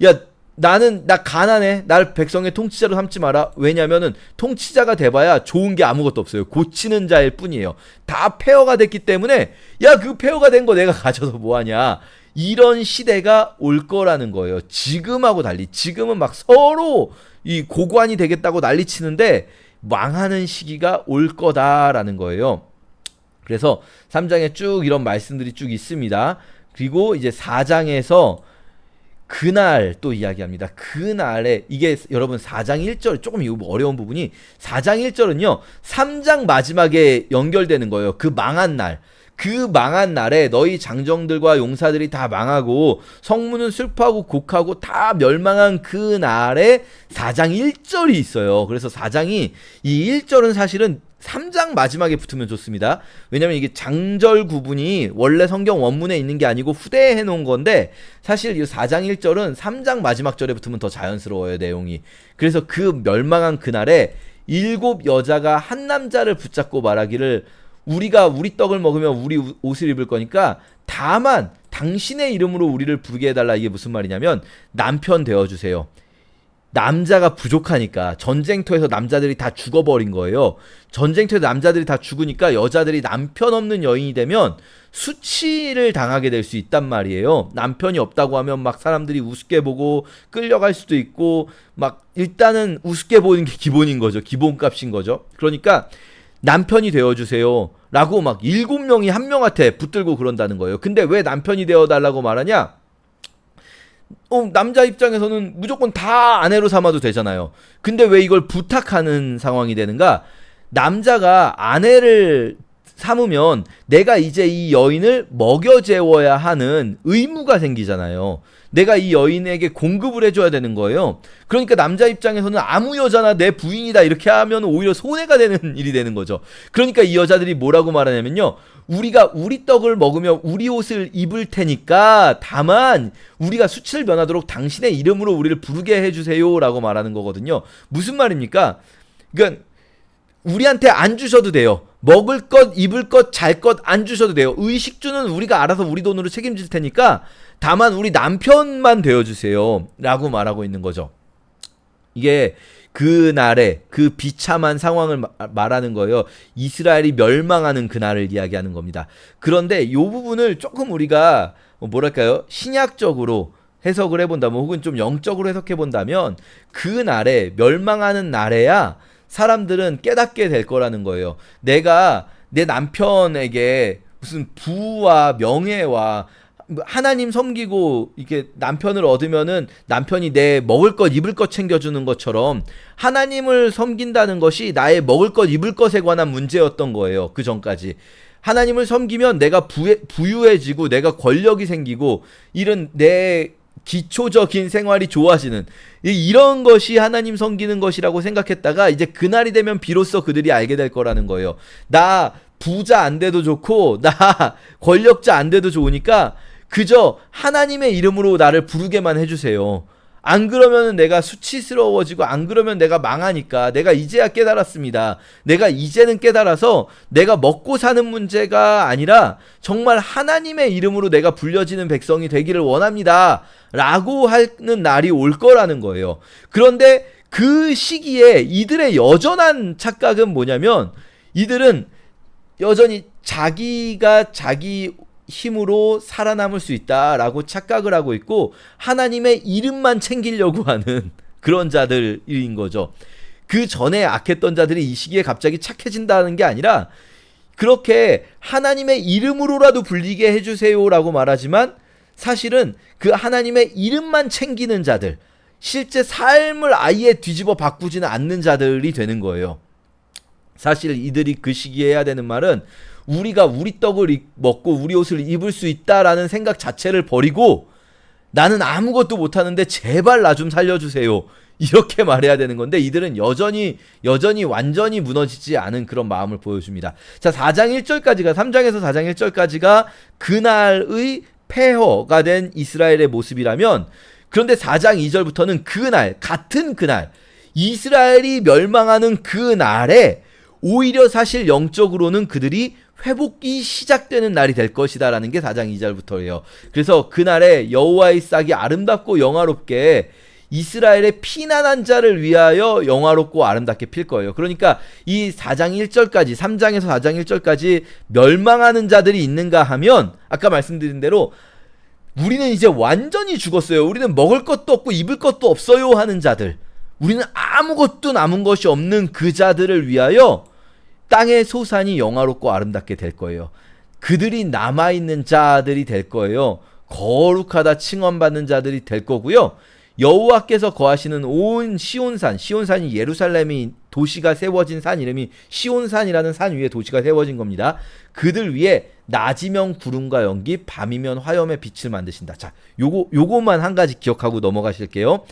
야, 나 가난해. 날 백성의 통치자로 삼지 마라. 왜냐면은 통치자가 돼봐야 좋은 게 아무것도 없어요. 고치는 자일 뿐이에요. 다 폐허가 됐기 때문에 야, 그 폐허가 된 거 내가 가져서 뭐하냐, 이런 시대가 올 거라는 거예요. 지금하고 달리 지금은 막 서로 이 고관이 되겠다고 난리치는데 망하는 시기가 올 거다라는 거예요. 그래서 3장에 쭉 이런 말씀들이 쭉 있습니다. 그리고 이제 4장에서 그날 또 이야기합니다. 그날에 이게 여러분 4장 1절 조금 이거 어려운 부분이 4장 1절은요 3장 마지막에 연결되는 거예요. 그 망한 날. 그 망한 날에 너희 장정들과 용사들이 다 망하고 성문은 슬퍼하고 곡하고 다 멸망한 그 날에 4장 1절이 있어요. 그래서 4장이 이 1절은 사실은 3장 마지막에 붙으면 좋습니다. 왜냐면 이게 장절 구분이 원래 성경 원문에 있는 게 아니고 후대에 해놓은 건데 사실 이 4장 1절은 3장 마지막 절에 붙으면 더 자연스러워요, 내용이. 그래서 그 멸망한 그날에 7 여자가 한 남자를 붙잡고 말하기를 우리가 우리 떡을 먹으면 우리 옷을 입을 거니까 다만 당신의 이름으로 우리를 부르게 해달라. 이게 무슨 말이냐면 남편 되어주세요. 남자가 부족하니까 전쟁터에서 남자들이 다 죽어버린 거예요. 전쟁터에서 남자들이 다 죽으니까 여자들이 남편 없는 여인이 되면 수치를 당하게 될 수 있단 말이에요. 남편이 없다고 하면 막 사람들이 우습게 보고 끌려갈 수도 있고 막 일단은 우습게 보는 게 기본인 거죠. 기본값인 거죠. 그러니까 남편이 되어주세요 라고 막 7명이 한 명한테 붙들고 그런다는 거예요. 근데 왜 남편이 되어달라고 말하냐? 남자 입장에서는 무조건 다 아내로 삼아도 되잖아요. 근데 왜 이걸 부탁하는 상황이 되는가? 남자가 아내를 삼으면 내가 이제 이 여인을 먹여 재워야 하는 의무가 생기잖아요. 내가 이 여인에게 공급을 해줘야 되는 거예요. 그러니까 남자 입장에서는 아무 여자나 내 부인이다 이렇게 하면 오히려 손해가 되는 일이 되는 거죠. 그러니까 이 여자들이 뭐라고 말하냐면요, 우리가 우리 떡을 먹으며 우리 옷을 입을 테니까 다만 우리가 수치를 면하도록 당신의 이름으로 우리를 부르게 해주세요 라고 말하는 거거든요. 무슨 말입니까? 그러니까 우리한테 안 주셔도 돼요. 먹을 것, 입을 것, 잘 것 안 주셔도 돼요. 의식주는 우리가 알아서 우리 돈으로 책임질 테니까 다만 우리 남편만 되어주세요 라고 말하고 있는 거죠. 이게 그날의 그 비참한 상황을 말하는 거예요. 이스라엘이 멸망하는 그날을 이야기하는 겁니다. 그런데 이 부분을 조금 우리가 뭐랄까요, 신약적으로 해석을 해본다면 혹은 좀 영적으로 해석해본다면 그날에 멸망하는 날에야 사람들은 깨닫게 될 거라는 거예요. 내가 내 남편에게 무슨 부와 명예와 하나님 섬기고 이렇게 남편을 얻으면은 남편이 내 먹을 것 입을 것 챙겨주는 것처럼 하나님을 섬긴다는 것이 나의 먹을 것 입을 것에 관한 문제였던 거예요. 그 전까지 하나님을 섬기면 내가 부유해지고 내가 권력이 생기고 이런 내 기초적인 생활이 좋아지는 이런 것이 하나님 섬기는 것이라고 생각했다가 이제 그날이 되면 비로소 그들이 알게 될 거라는 거예요. 나 부자 안 돼도 좋고 나 권력자 안 돼도 좋으니까 그저 하나님의 이름으로 나를 부르게만 해주세요. 안 그러면 내가 수치스러워지고 안 그러면 내가 망하니까 내가 이제야 깨달았습니다. 내가 이제는 깨달아서 내가 먹고 사는 문제가 아니라 정말 하나님의 이름으로 내가 불려지는 백성이 되기를 원합니다 라고 하는 날이 올 거라는 거예요. 그런데 그 시기에 이들의 여전한 착각은 뭐냐면 이들은 여전히 자기가 자기 힘으로 살아남을 수 있다라고 착각을 하고 있고 하나님의 이름만 챙기려고 하는 그런 자들인 거죠. 그 전에 악했던 자들이 이 시기에 갑자기 착해진다는 게 아니라 그렇게 하나님의 이름으로라도 불리게 해주세요라고 말하지만 사실은 그 하나님의 이름만 챙기는 자들, 실제 삶을 아예 뒤집어 바꾸지는 않는 자들이 되는 거예요. 사실 이들이 그 시기에 해야 되는 말은 우리가 우리 떡을 먹고 우리 옷을 입을 수 있다라는 생각 자체를 버리고 나는 아무것도 못하는데 제발 나 좀 살려주세요 이렇게 말해야 되는 건데 이들은 여전히 완전히 무너지지 않은 그런 마음을 보여줍니다. 자, 4장 1절까지가 3장에서 4장 1절까지가 그날의 폐허가 된 이스라엘의 모습이라면 그런데 4장 2절부터는 그날, 같은 그날 이스라엘이 멸망하는 그날에 오히려 사실 영적으로는 그들이 회복이 시작되는 날이 될 것이다 라는 게 4장 2절부터예요. 그래서 그날에 여호와의 싹이 아름답고 영화롭게 이스라엘의 피난한 자를 위하여 영화롭고 아름답게 필 거예요. 그러니까 이 4장 1절까지 3장에서 4장 1절까지 멸망하는 자들이 있는가 하면 아까 말씀드린 대로 우리는 이제 완전히 죽었어요. 우리는 먹을 것도 없고 입을 것도 없어요 하는 자들, 우리는 아무것도 남은 것이 없는 그 자들을 위하여 땅의 소산이 영화롭고 아름답게 될 거예요. 그들이 남아있는 자들이 될 거예요. 거룩하다 칭언받는 자들이 될 거고요. 여호와께서 거하시는 온 시온산, 시온산이 예루살렘이 도시가 세워진 산 이름이 시온산이라는 산 위에 도시가 세워진 겁니다. 그들 위에 낮이면 구름과 연기, 밤이면 화염의 빛을 만드신다. 자, 요거만 한 가지 기억하고 넘어가실게요.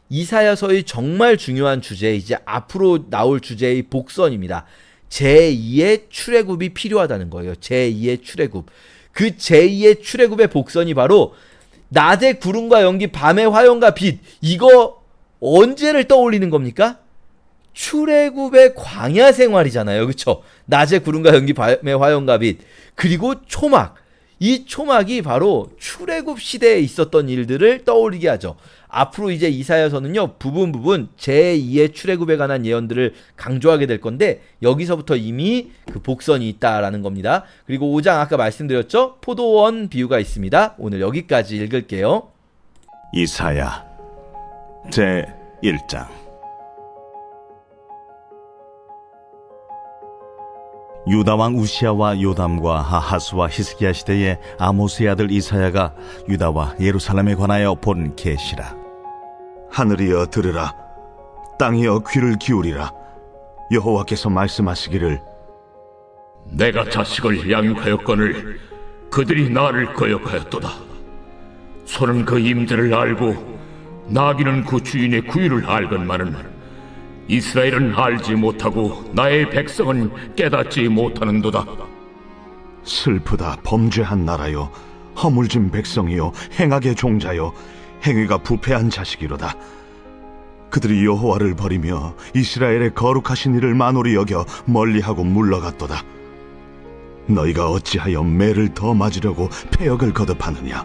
이사야서의 정말 중요한 주제, 이제 앞으로 나올 주제의 복선입니다. 제2의 출애굽이 필요하다는 거예요. 제2의 출애굽. 그 제2의 출애굽의 복선이 바로 낮에 구름과 연기, 밤에 화염과 빛. 이거 언제를 떠올리는 겁니까? 출애굽의 광야 생활이잖아요. 그쵸? 낮에 구름과 연기, 밤에 화염과 빛. 그리고 초막. 이 초막이 바로 출애굽 시대에 있었던 일들을 떠올리게 하죠. 앞으로 이제 이사야서는요, 부분 제2의 출애굽에 관한 예언들을 강조하게 될 건데, 여기서부터 이미 그 복선이 있다라는 겁니다. 그리고 5장 아까 말씀드렸죠? 포도원 비유가 있습니다. 오늘 여기까지 읽을게요. 이사야 제 1장. 유다왕 우시아와 요담과 아하스와 히스기야 시대에 아모스의 아들 이사야가 유다와 예루살렘에 관하여 본 계시라. 하늘이여 들으라, 땅이여 귀를 기울이라. 여호와께서 말씀하시기를, 내가 자식을 양육하였거늘 그들이 나를 거역하였도다. 소는 그 임자를 알고 나귀는 그 주인의 구유를 알건만은 이스라엘은 알지 못하고 나의 백성은 깨닫지 못하는도다. 슬프다 범죄한 나라요, 허물진 백성이요, 행악의 종자요, 행위가 부패한 자식이로다. 그들이 여호와를 버리며 이스라엘의 거룩하신 이를 만홀히 여겨 멀리하고 물러갔도다. 너희가 어찌하여 매를 더 맞으려고 패역을 거듭하느냐.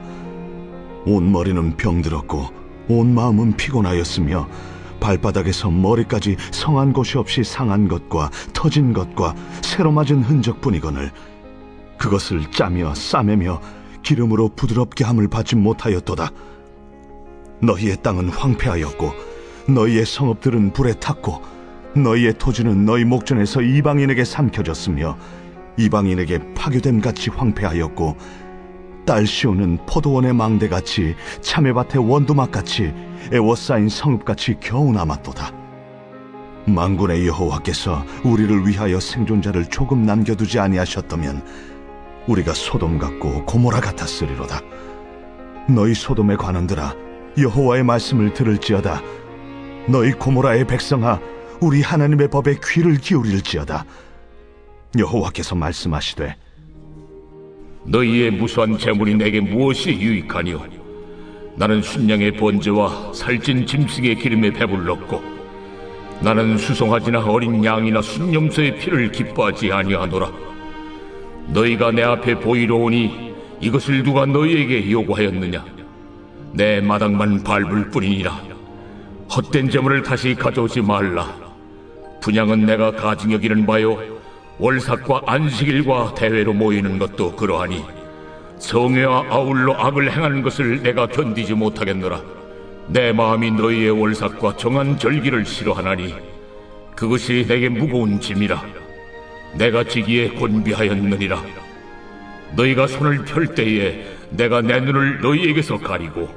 온 머리는 병들었고 온 마음은 피곤하였으며 발바닥에서 머리까지 성한 곳이 없이 상한 것과 터진 것과 새로 맞은 흔적뿐이거늘 그것을 짜며 싸매며 기름으로 부드럽게 함을 받지 못하였도다. 너희의 땅은 황폐하였고 너희의 성읍들은 불에 탔고 너희의 토지는 너희 목전에서 이방인에게 삼켜졌으며 이방인에게 파교됨같이 황폐하였고 딸 시온은 포도원의 망대같이 참외밭의 원두막같이 애워싸인 성읍같이 겨우 남았도다. 만군의 여호와께서 우리를 위하여 생존자를 조금 남겨두지 아니하셨다면 우리가 소돔 같고 고모라 같았으리로다. 너희 소돔의 관원들아, 여호와의 말씀을 들을지어다. 너희 고모라의 백성아, 우리 하나님의 법에 귀를 기울일지어다. 여호와께서 말씀하시되, 너희의 무수한 재물이 내게 무엇이 유익하뇨? 나는 순양의 번제와 살찐 짐승의 기름에 배불렀고 나는 수송아지나 어린 양이나 순염소의 피를 기뻐하지 아니하노라. 너희가 내 앞에 보이러 오니 이것을 누가 너희에게 요구하였느냐? 내 마당만 밟을 뿐이니라. 헛된 재물을 다시 가져오지 말라. 분향은 내가 가증 여기는 바요, 월삭과 안식일과 대회로 모이는 것도 그러하니 성회와 아울러 악을 행하는 것을 내가 견디지 못하겠노라. 내 마음이 너희의 월삭과 정한 절기를 싫어하나니 그것이 내게 무거운 짐이라. 내가 지기에 곤비하였느니라. 너희가 손을 펼 때에 내가 내 눈을 너희에게서 가리고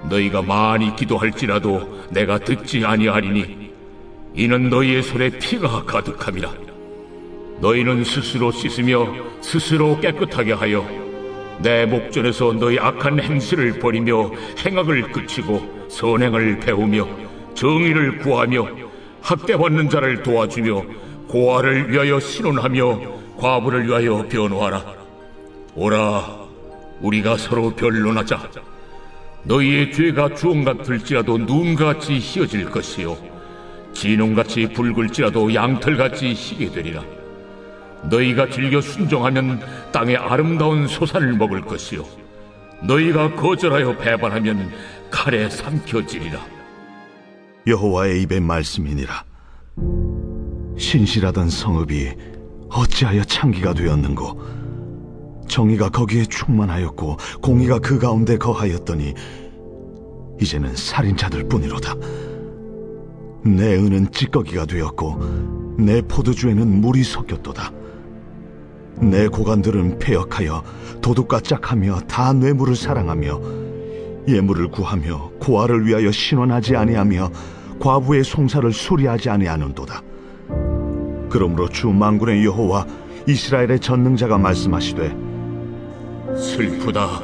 너희가 많이 기도할지라도 내가 듣지 아니하리니 이는 너희의 손에 피가 가득함이라. 너희는 스스로 씻으며 스스로 깨끗하게 하여 내 목전에서 너희 악한 행실을 버리며 행악을 그치고 선행을 배우며 정의를 구하며 학대받는 자를 도와주며 고아를 위하여 신원하며 과부를 위하여 변호하라. 오라, 우리가 서로 변론하자. 너희의 죄가 주홍 같을지라도 눈같이 희어질 것이요 진홍같이 붉을지라도 양털같이 희게 되리라. 너희가 즐겨 순종하면 땅의 아름다운 소산을 먹을 것이요 너희가 거절하여 배반하면 칼에 삼켜지리라. 여호와의 입의 말씀이니라. 신실하던 성읍이 어찌하여 창기가 되었는고? 정의가 거기에 충만하였고 공의가 그 가운데 거하였더니 이제는 살인자들 뿐이로다. 내 은은 찌꺼기가 되었고 내 포도주에는 물이 섞였도다. 내 고관들은 패역하여 도둑과 짝하며 다 뇌물을 사랑하며 예물을 구하며 고아를 위하여 신원하지 아니하며 과부의 송사를 수리하지 아니하는도다. 그러므로 주 만군의 여호와 이스라엘의 전능자가 말씀하시되 슬프다.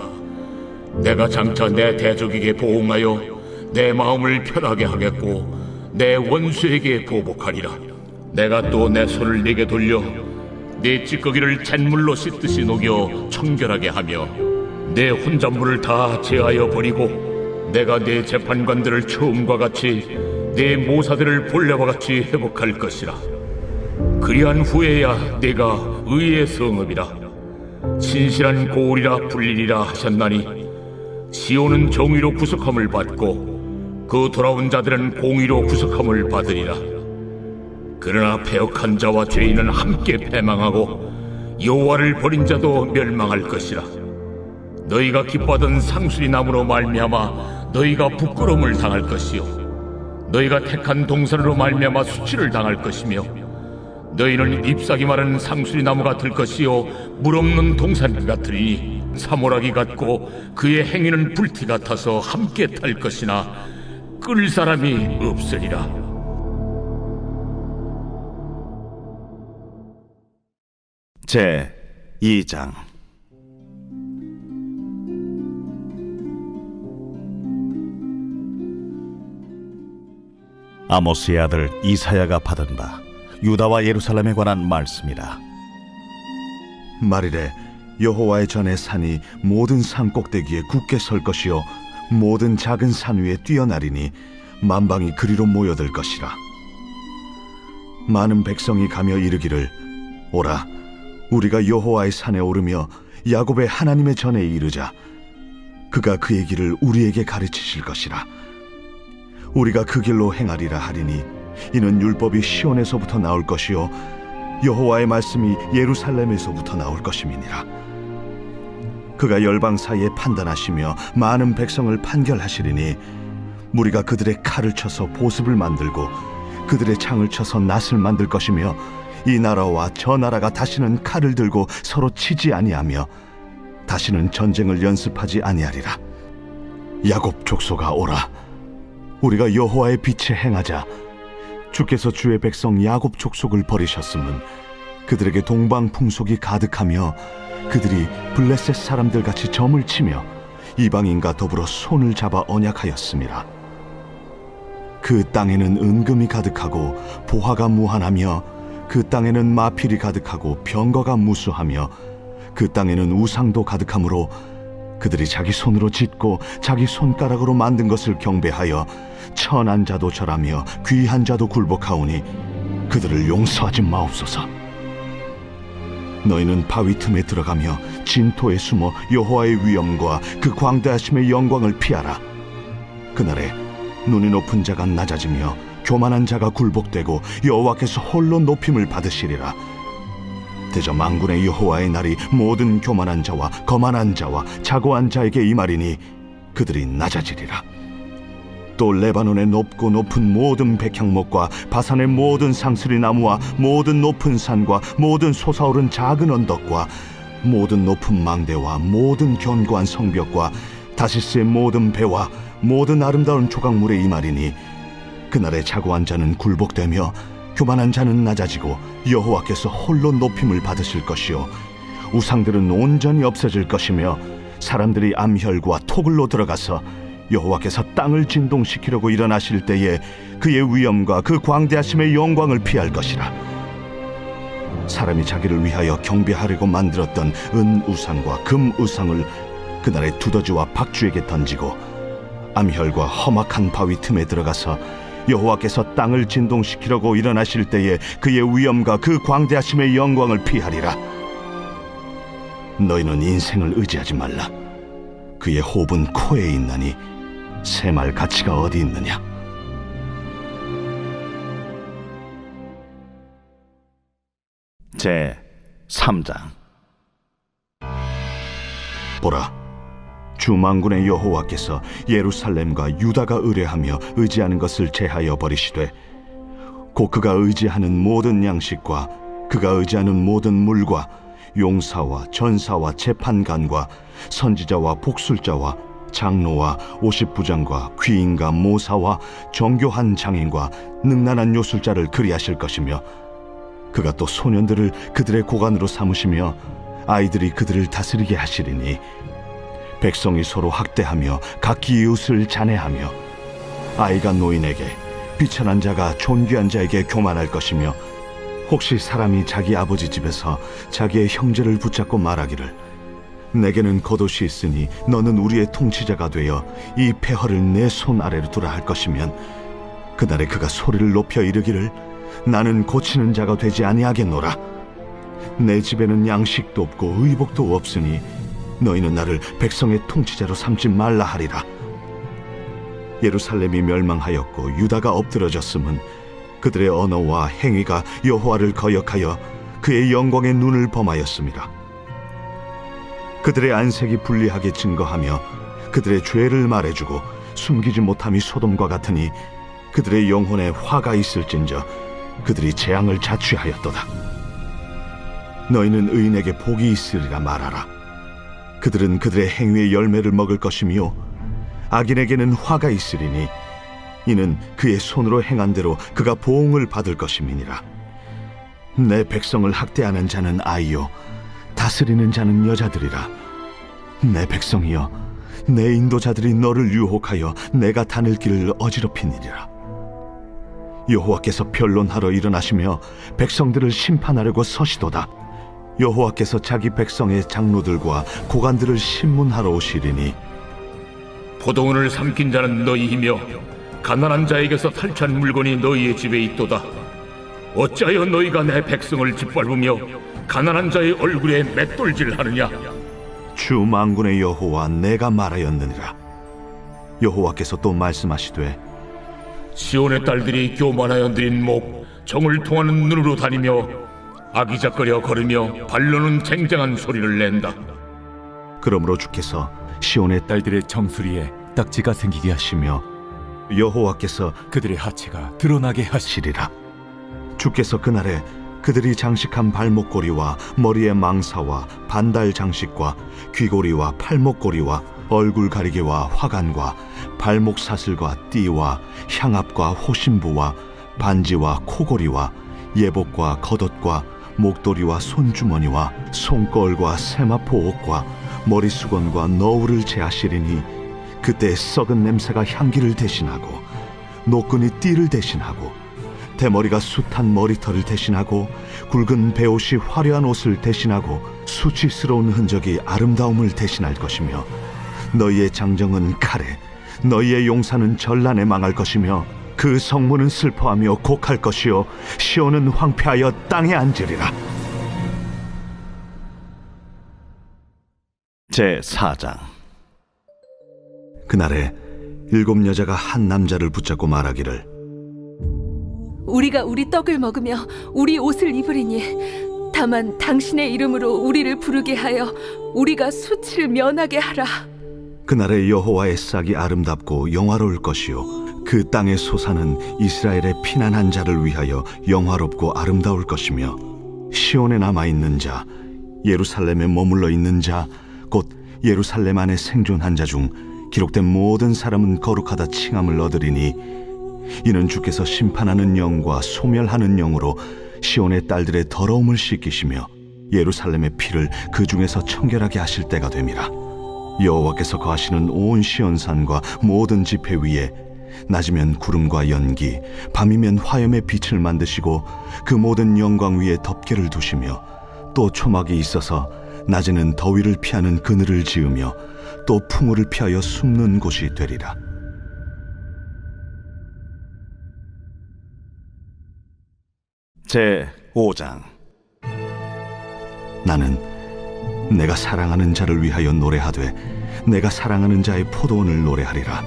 내가 장차 내 대적에게 보응하여 내 마음을 편하게 하겠고 내 원수에게 보복하리라. 내가 또 내 손을 네게 돌려 네 찌꺼기를 잿물로 씻듯이 녹여 청결하게 하며 내 혼잣물을 다 제하여 버리고 내가 네 재판관들을 처음과 같이 네 모사들을 본래와 같이 회복할 것이라. 그리한 후에야 내가 의의 성읍이라 신실한 고울이라 불리리라 하셨나니 시온은 정의로 구속함을 받고 그 돌아온 자들은 공의로 구속함을 받으리라. 그러나 패역한 자와 죄인은 함께 패망하고 여호와를 버린 자도 멸망할 것이라. 너희가 기뻐하던 상수리 나무로 말미암아 너희가 부끄러움을 당할 것이요 너희가 택한 동산으로 말미암아 수치를 당할 것이며 너희는 잎사귀 마른 상수리 나무가 될 것이요 물 없는 동산 같으리니 사모라기 같고 그의 행위는 불티 같아서 함께 탈 것이나 끌 사람이 없으리라. 제 2장. 아모스의 아들 이사야가 받은 바 유다와 예루살렘에 관한 말씀이라. 말이래 여호와의 전에 산이 모든 산 꼭대기에 굳게 설 것이요 모든 작은 산 위에 뛰어나리니 만방이 그리로 모여들 것이라. 많은 백성이 가며 이르기를 오라 우리가 여호와의 산에 오르며 야곱의 하나님의 전에 이르자. 그가 그의 길을 우리에게 가르치실 것이라. 우리가 그 길로 행하리라 하리니 이는 율법이 시온에서부터 나올 것이요 여호와의 말씀이 예루살렘에서부터 나올 것임이니라. 그가 열방 사이에 판단하시며 많은 백성을 판결하시리니 무리가 그들의 칼을 쳐서 보습을 만들고 그들의 창을 쳐서 낫을 만들 것이며 이 나라와 저 나라가 다시는 칼을 들고 서로 치지 아니하며 다시는 전쟁을 연습하지 아니하리라. 야곱 족속아 오라 우리가 여호와의 빛에 행하자. 주께서 주의 백성 야곱 족속을 버리셨음은 그들에게 동방 풍속이 가득하며 그들이 블레셋 사람들 같이 점을 치며 이방인과 더불어 손을 잡아 언약하였음이라. 그 땅에는 은금이 가득하고 보화가 무한하며 그 땅에는 마필이 가득하고 병거가 무수하며 그 땅에는 우상도 가득하므로 그들이 자기 손으로 짓고 자기 손가락으로 만든 것을 경배하여 천한 자도 절하며 귀한 자도 굴복하오니 그들을 용서하지 마옵소서. 너희는 바위 틈에 들어가며 진토에 숨어 여호와의 위엄과 그 광대하심의 영광을 피하라. 그날에 눈이 높은 자가 낮아지며 교만한 자가 굴복되고 여호와께서 홀로 높임을 받으시리라. 대저 만군의 여호와의 날이 모든 교만한 자와 거만한 자와 자고한 자에게 임하리니 그들이 낮아지리라. 또 레바논의 높고 높은 모든 백향목과 바산의 모든 상스리 나무와 모든 높은 산과 모든 솟아오른 작은 언덕과 모든 높은 망대와 모든 견고한 성벽과 다시스의 모든 배와 모든 아름다운 조각물에 임하리니 그날에 자고한 자는 굴복되며 교만한 자는 낮아지고 여호와께서 홀로 높임을 받으실 것이요 우상들은 온전히 없어질 것이며 사람들이 암혈과 토굴로 들어가서 여호와께서 땅을 진동시키려고 일어나실 때에 그의 위엄과 그 광대하심의 영광을 피할 것이라. 사람이 자기를 위하여 경배하려고 만들었던 은 우상과 금 우상을 그날에 두더지와 박쥐에게 던지고 암혈과 험악한 바위 틈에 들어가서 여호와께서 땅을 진동시키려고 일어나실 때에 그의 위엄과 그 광대하심의 영광을 피하리라. 너희는 인생을 의지하지 말라. 그의 호흡은 코에 있나니 새말 가치가 어디 있느냐. 제 3장. 보라, 주 만군의 여호와께서 예루살렘과 유다가 의뢰하며 의지하는 것을 제하여 버리시되 곧 그가 의지하는 모든 양식과 그가 의지하는 모든 물과 용사와 전사와 재판관과 선지자와 복술자와 장로와 50부장과 귀인과 모사와 정교한 장인과 능란한 요술자를 그리하실 것이며 그가 또 소년들을 그들의 고관으로 삼으시며 아이들이 그들을 다스리게 하시리니 백성이 서로 학대하며 각기 이웃을 잔해하며 아이가 노인에게 비천한 자가 존귀한 자에게 교만할 것이며 혹시 사람이 자기 아버지 집에서 자기의 형제를 붙잡고 말하기를 내게는 겉옷이 있으니 너는 우리의 통치자가 되어 이 폐허를 내 손 아래로 두라 할 것이면 그날에 그가 소리를 높여 이르기를 나는 고치는 자가 되지 아니하겠노라. 내 집에는 양식도 없고 의복도 없으니 너희는 나를 백성의 통치자로 삼지 말라 하리라. 예루살렘이 멸망하였고 유다가 엎드러졌음은 그들의 언어와 행위가 여호와를 거역하여 그의 영광의 눈을 범하였습니다. 그들의 안색이 불리하게 증거하며 그들의 죄를 말해주고 숨기지 못함이 소돔과 같으니 그들의 영혼에 화가 있을진저 그들이 재앙을 자취하였도다. 너희는 의인에게 복이 있으리라 말하라. 그들은 그들의 행위의 열매를 먹을 것이며 악인에게는 화가 있으리니 이는 그의 손으로 행한 대로 그가 보응을 받을 것임이니라. 내 백성을 학대하는 자는 아이요 다스리는 자는 여자들이라. 내 백성이여 내 인도자들이 너를 유혹하여 내가 다닐 길을 어지럽히니라. 여호와께서 변론하러 일어나시며 백성들을 심판하려고 서시도다. 여호와께서 자기 백성의 장로들과 고관들을 심문하러 오시리니 포도원을 삼킨 자는 너희이며 가난한 자에게서 탈취한 물건이 너희의 집에 있도다. 어찌하여 너희가 내 백성을 짓밟으며 가난한 자의 얼굴에 맷돌질하느냐? 주 만군의 여호와 내가 말하였느니라. 여호와께서 또 말씀하시되 시온의 딸들이 교만하여 드린 목 정을 통하는 눈으로 다니며 아기작거려 걸으며 발로는 쟁쟁한 소리를 낸다. 그러므로 주께서 시온의 딸들의 정수리에 딱지가 생기게 하시며 여호와께서 그들의 하체가 드러나게 하시리라. 주께서 그날에 그들이 장식한 발목고리와 머리의 망사와 반달 장식과 귀고리와 팔목고리와 얼굴 가리개와 화관과 발목 사슬과 띠와 향압과 호심부와 반지와 코고리와 예복과 겉옷과 목도리와 손주머니와 손걸과 세마포 옷과 머리수건과 너울을 제하시리니 그때 썩은 냄새가 향기를 대신하고 노끈이 띠를 대신하고 대머리가 숱한 머리털을 대신하고 굵은 베옷이 화려한 옷을 대신하고 수치스러운 흔적이 아름다움을 대신할 것이며 너희의 장정은 칼에 너희의 용사는 전란에 망할 것이며 그 성문은 슬퍼하며 곡할 것이요 시온은 황폐하여 땅에 앉으리라. 제4장. 그날에 7 여자가 한 남자를 붙잡고 말하기를 우리가 우리 떡을 먹으며 우리 옷을 입으리니 다만 당신의 이름으로 우리를 부르게 하여 우리가 수치를 면하게 하라. 그날에 여호와의 싹이 아름답고 영화로울 것이요 그 땅의 소사는 이스라엘의 피난한 자를 위하여 영화롭고 아름다울 것이며 시온에 남아있는 자 예루살렘에 머물러 있는 자 곧 예루살렘 안에 생존한 자 중 기록된 모든 사람은 거룩하다 칭함을 얻으리니 이는 주께서 심판하는 영과 소멸하는 영으로 시온의 딸들의 더러움을 씻기시며 예루살렘의 피를 그 중에서 청결하게 하실 때가 됨이라. 여호와께서 거하시는 온 시온산과 모든 지폐 위에 낮이면 구름과 연기 밤이면 화염의 빛을 만드시고 그 모든 영광 위에 덮개를 두시며 또 초막이 있어서 낮에는 더위를 피하는 그늘을 지으며 또 풍우를 피하여 숨는 곳이 되리라. 제5장. 나는 내가 사랑하는 자를 위하여 노래하되 내가 사랑하는 자의 포도원을 노래하리라.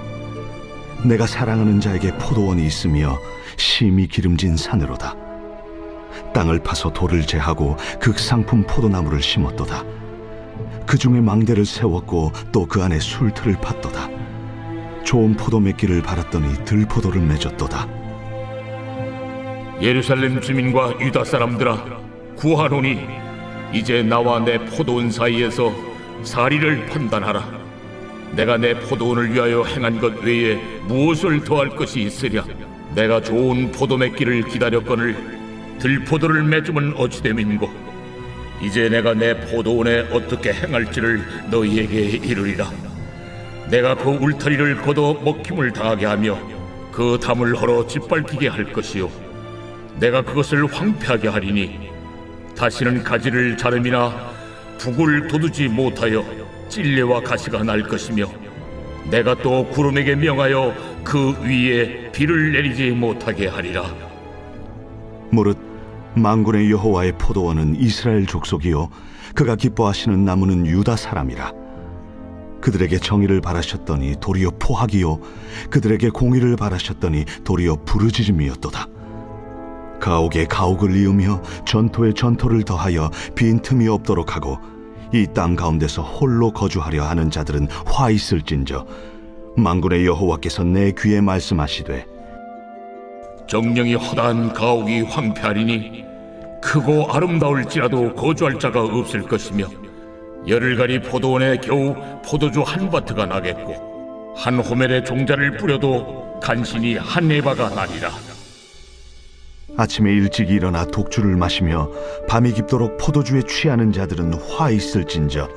내가 사랑하는 자에게 포도원이 있으며 심히 기름진 산으로다. 땅을 파서 돌을 제하고 극상품 포도나무를 심었도다. 그 중에 망대를 세웠고 또 그 안에 술틀을 팠도다. 좋은 포도 맺기를 바랐더니 들포도를 맺었도다. 예루살렘 주민과 유다 사람들아 구하노니 이제 나와 내 포도원 사이에서 사리를 판단하라. 내가 내 포도원을 위하여 행한 것 외에 무엇을 더할 것이 있으랴? 내가 좋은 포도 맺기를 기다렸거늘 들포도를 맺으면 어찌 됨인고? 이제 내가 내 포도원에 어떻게 행할지를 너희에게 이르리라. 내가 그 울타리를 걷어 먹힘을 당하게 하며 그 담을 헐어 짓밟히게 할 것이요, 내가 그것을 황폐하게 하리니 다시는 가지를 자름이나 북을 돋우지 못하여 찔레와 가시가 날 것이며, 내가 또 구름에게 명하여 그 위에 비를 내리지 못하게 하리라. 무릇 만군의 여호와의 포도원은 이스라엘 족속이요 그가 기뻐하시는 나무는 유다 사람이라. 그들에게 정의를 바라셨더니 도리어 포악이요 그들에게 공의를 바라셨더니 도리어 부르짖음이었도다. 가옥에 가옥을 이으며 전토에 전토를 더하여 빈틈이 없도록 하고 이 땅 가운데서 홀로 거주하려 하는 자들은 화 있을진저, 만군의 여호와께서 내 귀에 말씀하시되 정령이 허다한 가옥이 황폐하리니 크고 아름다울지라도 거주할 자가 없을 것이며, 열흘가리 포도원에 겨우 포도주 한 바트가 나겠고 한 호멜에 종자를 뿌려도 간신히 한 에바가 나리라. 아침에 일찍 일어나 독주를 마시며 밤이 깊도록 포도주에 취하는 자들은 화 있을진저,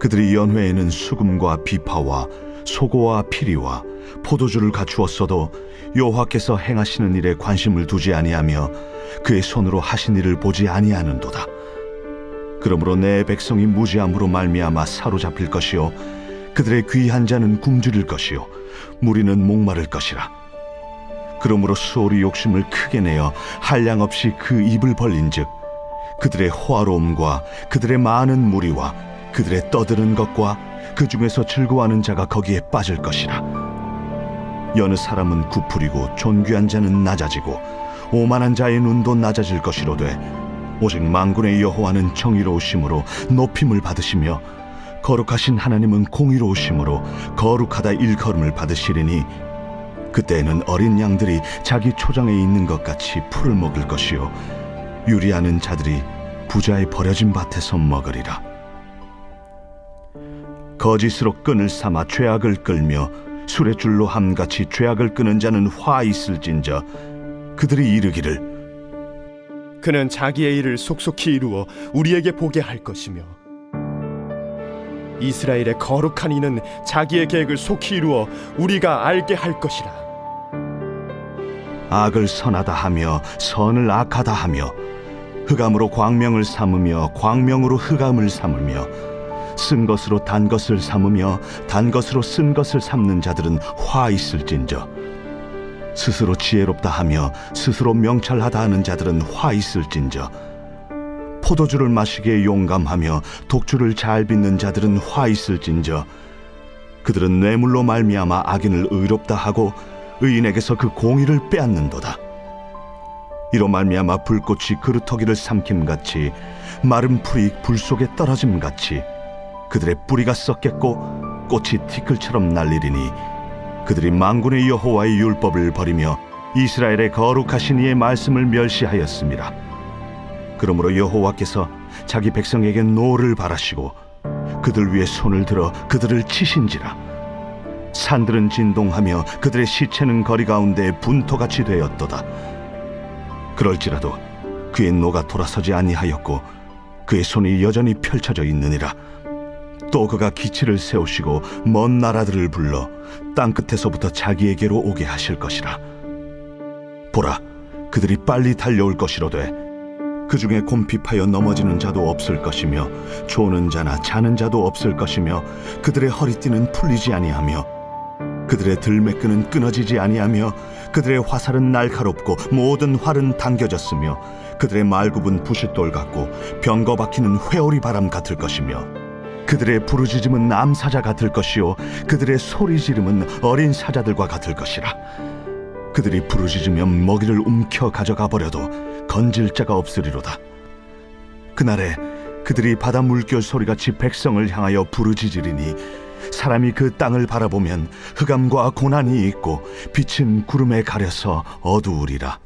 그들이 연회에는 수금과 비파와 소고와 피리와 포도주를 갖추었어도 여호와께서 행하시는 일에 관심을 두지 아니하며 그의 손으로 하신 일을 보지 아니하는도다. 그러므로 내 백성이 무지함으로 말미암아 사로잡힐 것이요 그들의 귀한 자는 굶주릴 것이요 무리는 목마를 것이라. 그러므로 수월이 욕심을 크게 내어 한량 없이 그 입을 벌린즉 그들의 호화로움과 그들의 많은 무리와 그들의 떠드는 것과 그 중에서 즐거워하는 자가 거기에 빠질 것이라. 여느 사람은 구풀이고 존귀한 자는 낮아지고 오만한 자의 눈도 낮아질 것이로되 오직 만군의 여호와는 정의로우심으로 높임을 받으시며 거룩하신 하나님은 공의로우심으로 거룩하다 일컬음을 받으시리니 그때에는 어린 양들이 자기 초장에 있는 것 같이 풀을 먹을 것이요 유리하는 자들이 부자의 버려진 밭에서 먹으리라. 거짓으로 끈을 삼아 죄악을 끌며 술의 줄로 함같이 죄악을 끄는 자는 화 있을진저, 그들이 이르기를 그는 자기의 일을 속속히 이루어 우리에게 보게 할 것이며 이스라엘의 거룩한 이는 자기의 계획을 속히 이루어 우리가 알게 할 것이라. 악을 선하다 하며 선을 악하다 하며 흑암으로 광명을 삼으며 광명으로 흑암을 삼으며 쓴 것으로 단 것을 삼으며 단 것으로 쓴 것을 삼는 자들은 화 있을진저, 스스로 지혜롭다 하며 스스로 명찰하다 하는 자들은 화 있을진저, 포도주를 마시기에 용감하며 독주를 잘 빚는 자들은 화 있을진저, 그들은 뇌물로 말미암아 악인을 의롭다 하고 의인에게서 그 공의를 빼앗는도다. 이로 말미암아 불꽃이 그루터기를 삼킴같이 마른 풀이 불 속에 떨어짐같이 그들의 뿌리가 썩겠고 꽃이 티끌처럼 날리리니 그들이 만군의 여호와의 율법을 버리며 이스라엘의 거룩하신 이의 말씀을 멸시하였습니다. 그러므로 여호와께서 자기 백성에게 노를 바라시고 그들 위에 손을 들어 그들을 치신지라. 산들은 진동하며 그들의 시체는 거리 가운데 분토같이 되었도다. 그럴지라도 그의 노가 돌아서지 아니하였고 그의 손이 여전히 펼쳐져 있느니라. 또 그가 기치를 세우시고 먼 나라들을 불러 땅끝에서부터 자기에게로 오게 하실 것이라. 보라, 그들이 빨리 달려올 것이로되 그 중에 곰핍하여 넘어지는 자도 없을 것이며 조는 자나 자는 자도 없을 것이며 그들의 허리띠는 풀리지 아니하며 그들의 들매끈은 끊어지지 아니하며 그들의 화살은 날카롭고 모든 활은 당겨졌으며 그들의 말굽은 부싯돌 같고 병거 박히는 회오리 바람 같을 것이며 그들의 부르짖음은 암사자 같을 것이요 그들의 소리 지름은 어린 사자들과 같을 것이라. 그들이 부르짖으면 먹이를 움켜 가져가 버려도 건질 자가 없으리로다. 그날에 그들이 바다 물결 소리같이 백성을 향하여 부르짖으리니 사람이 그 땅을 바라보면 흑암과 고난이 있고 빛은 구름에 가려서 어두우리라.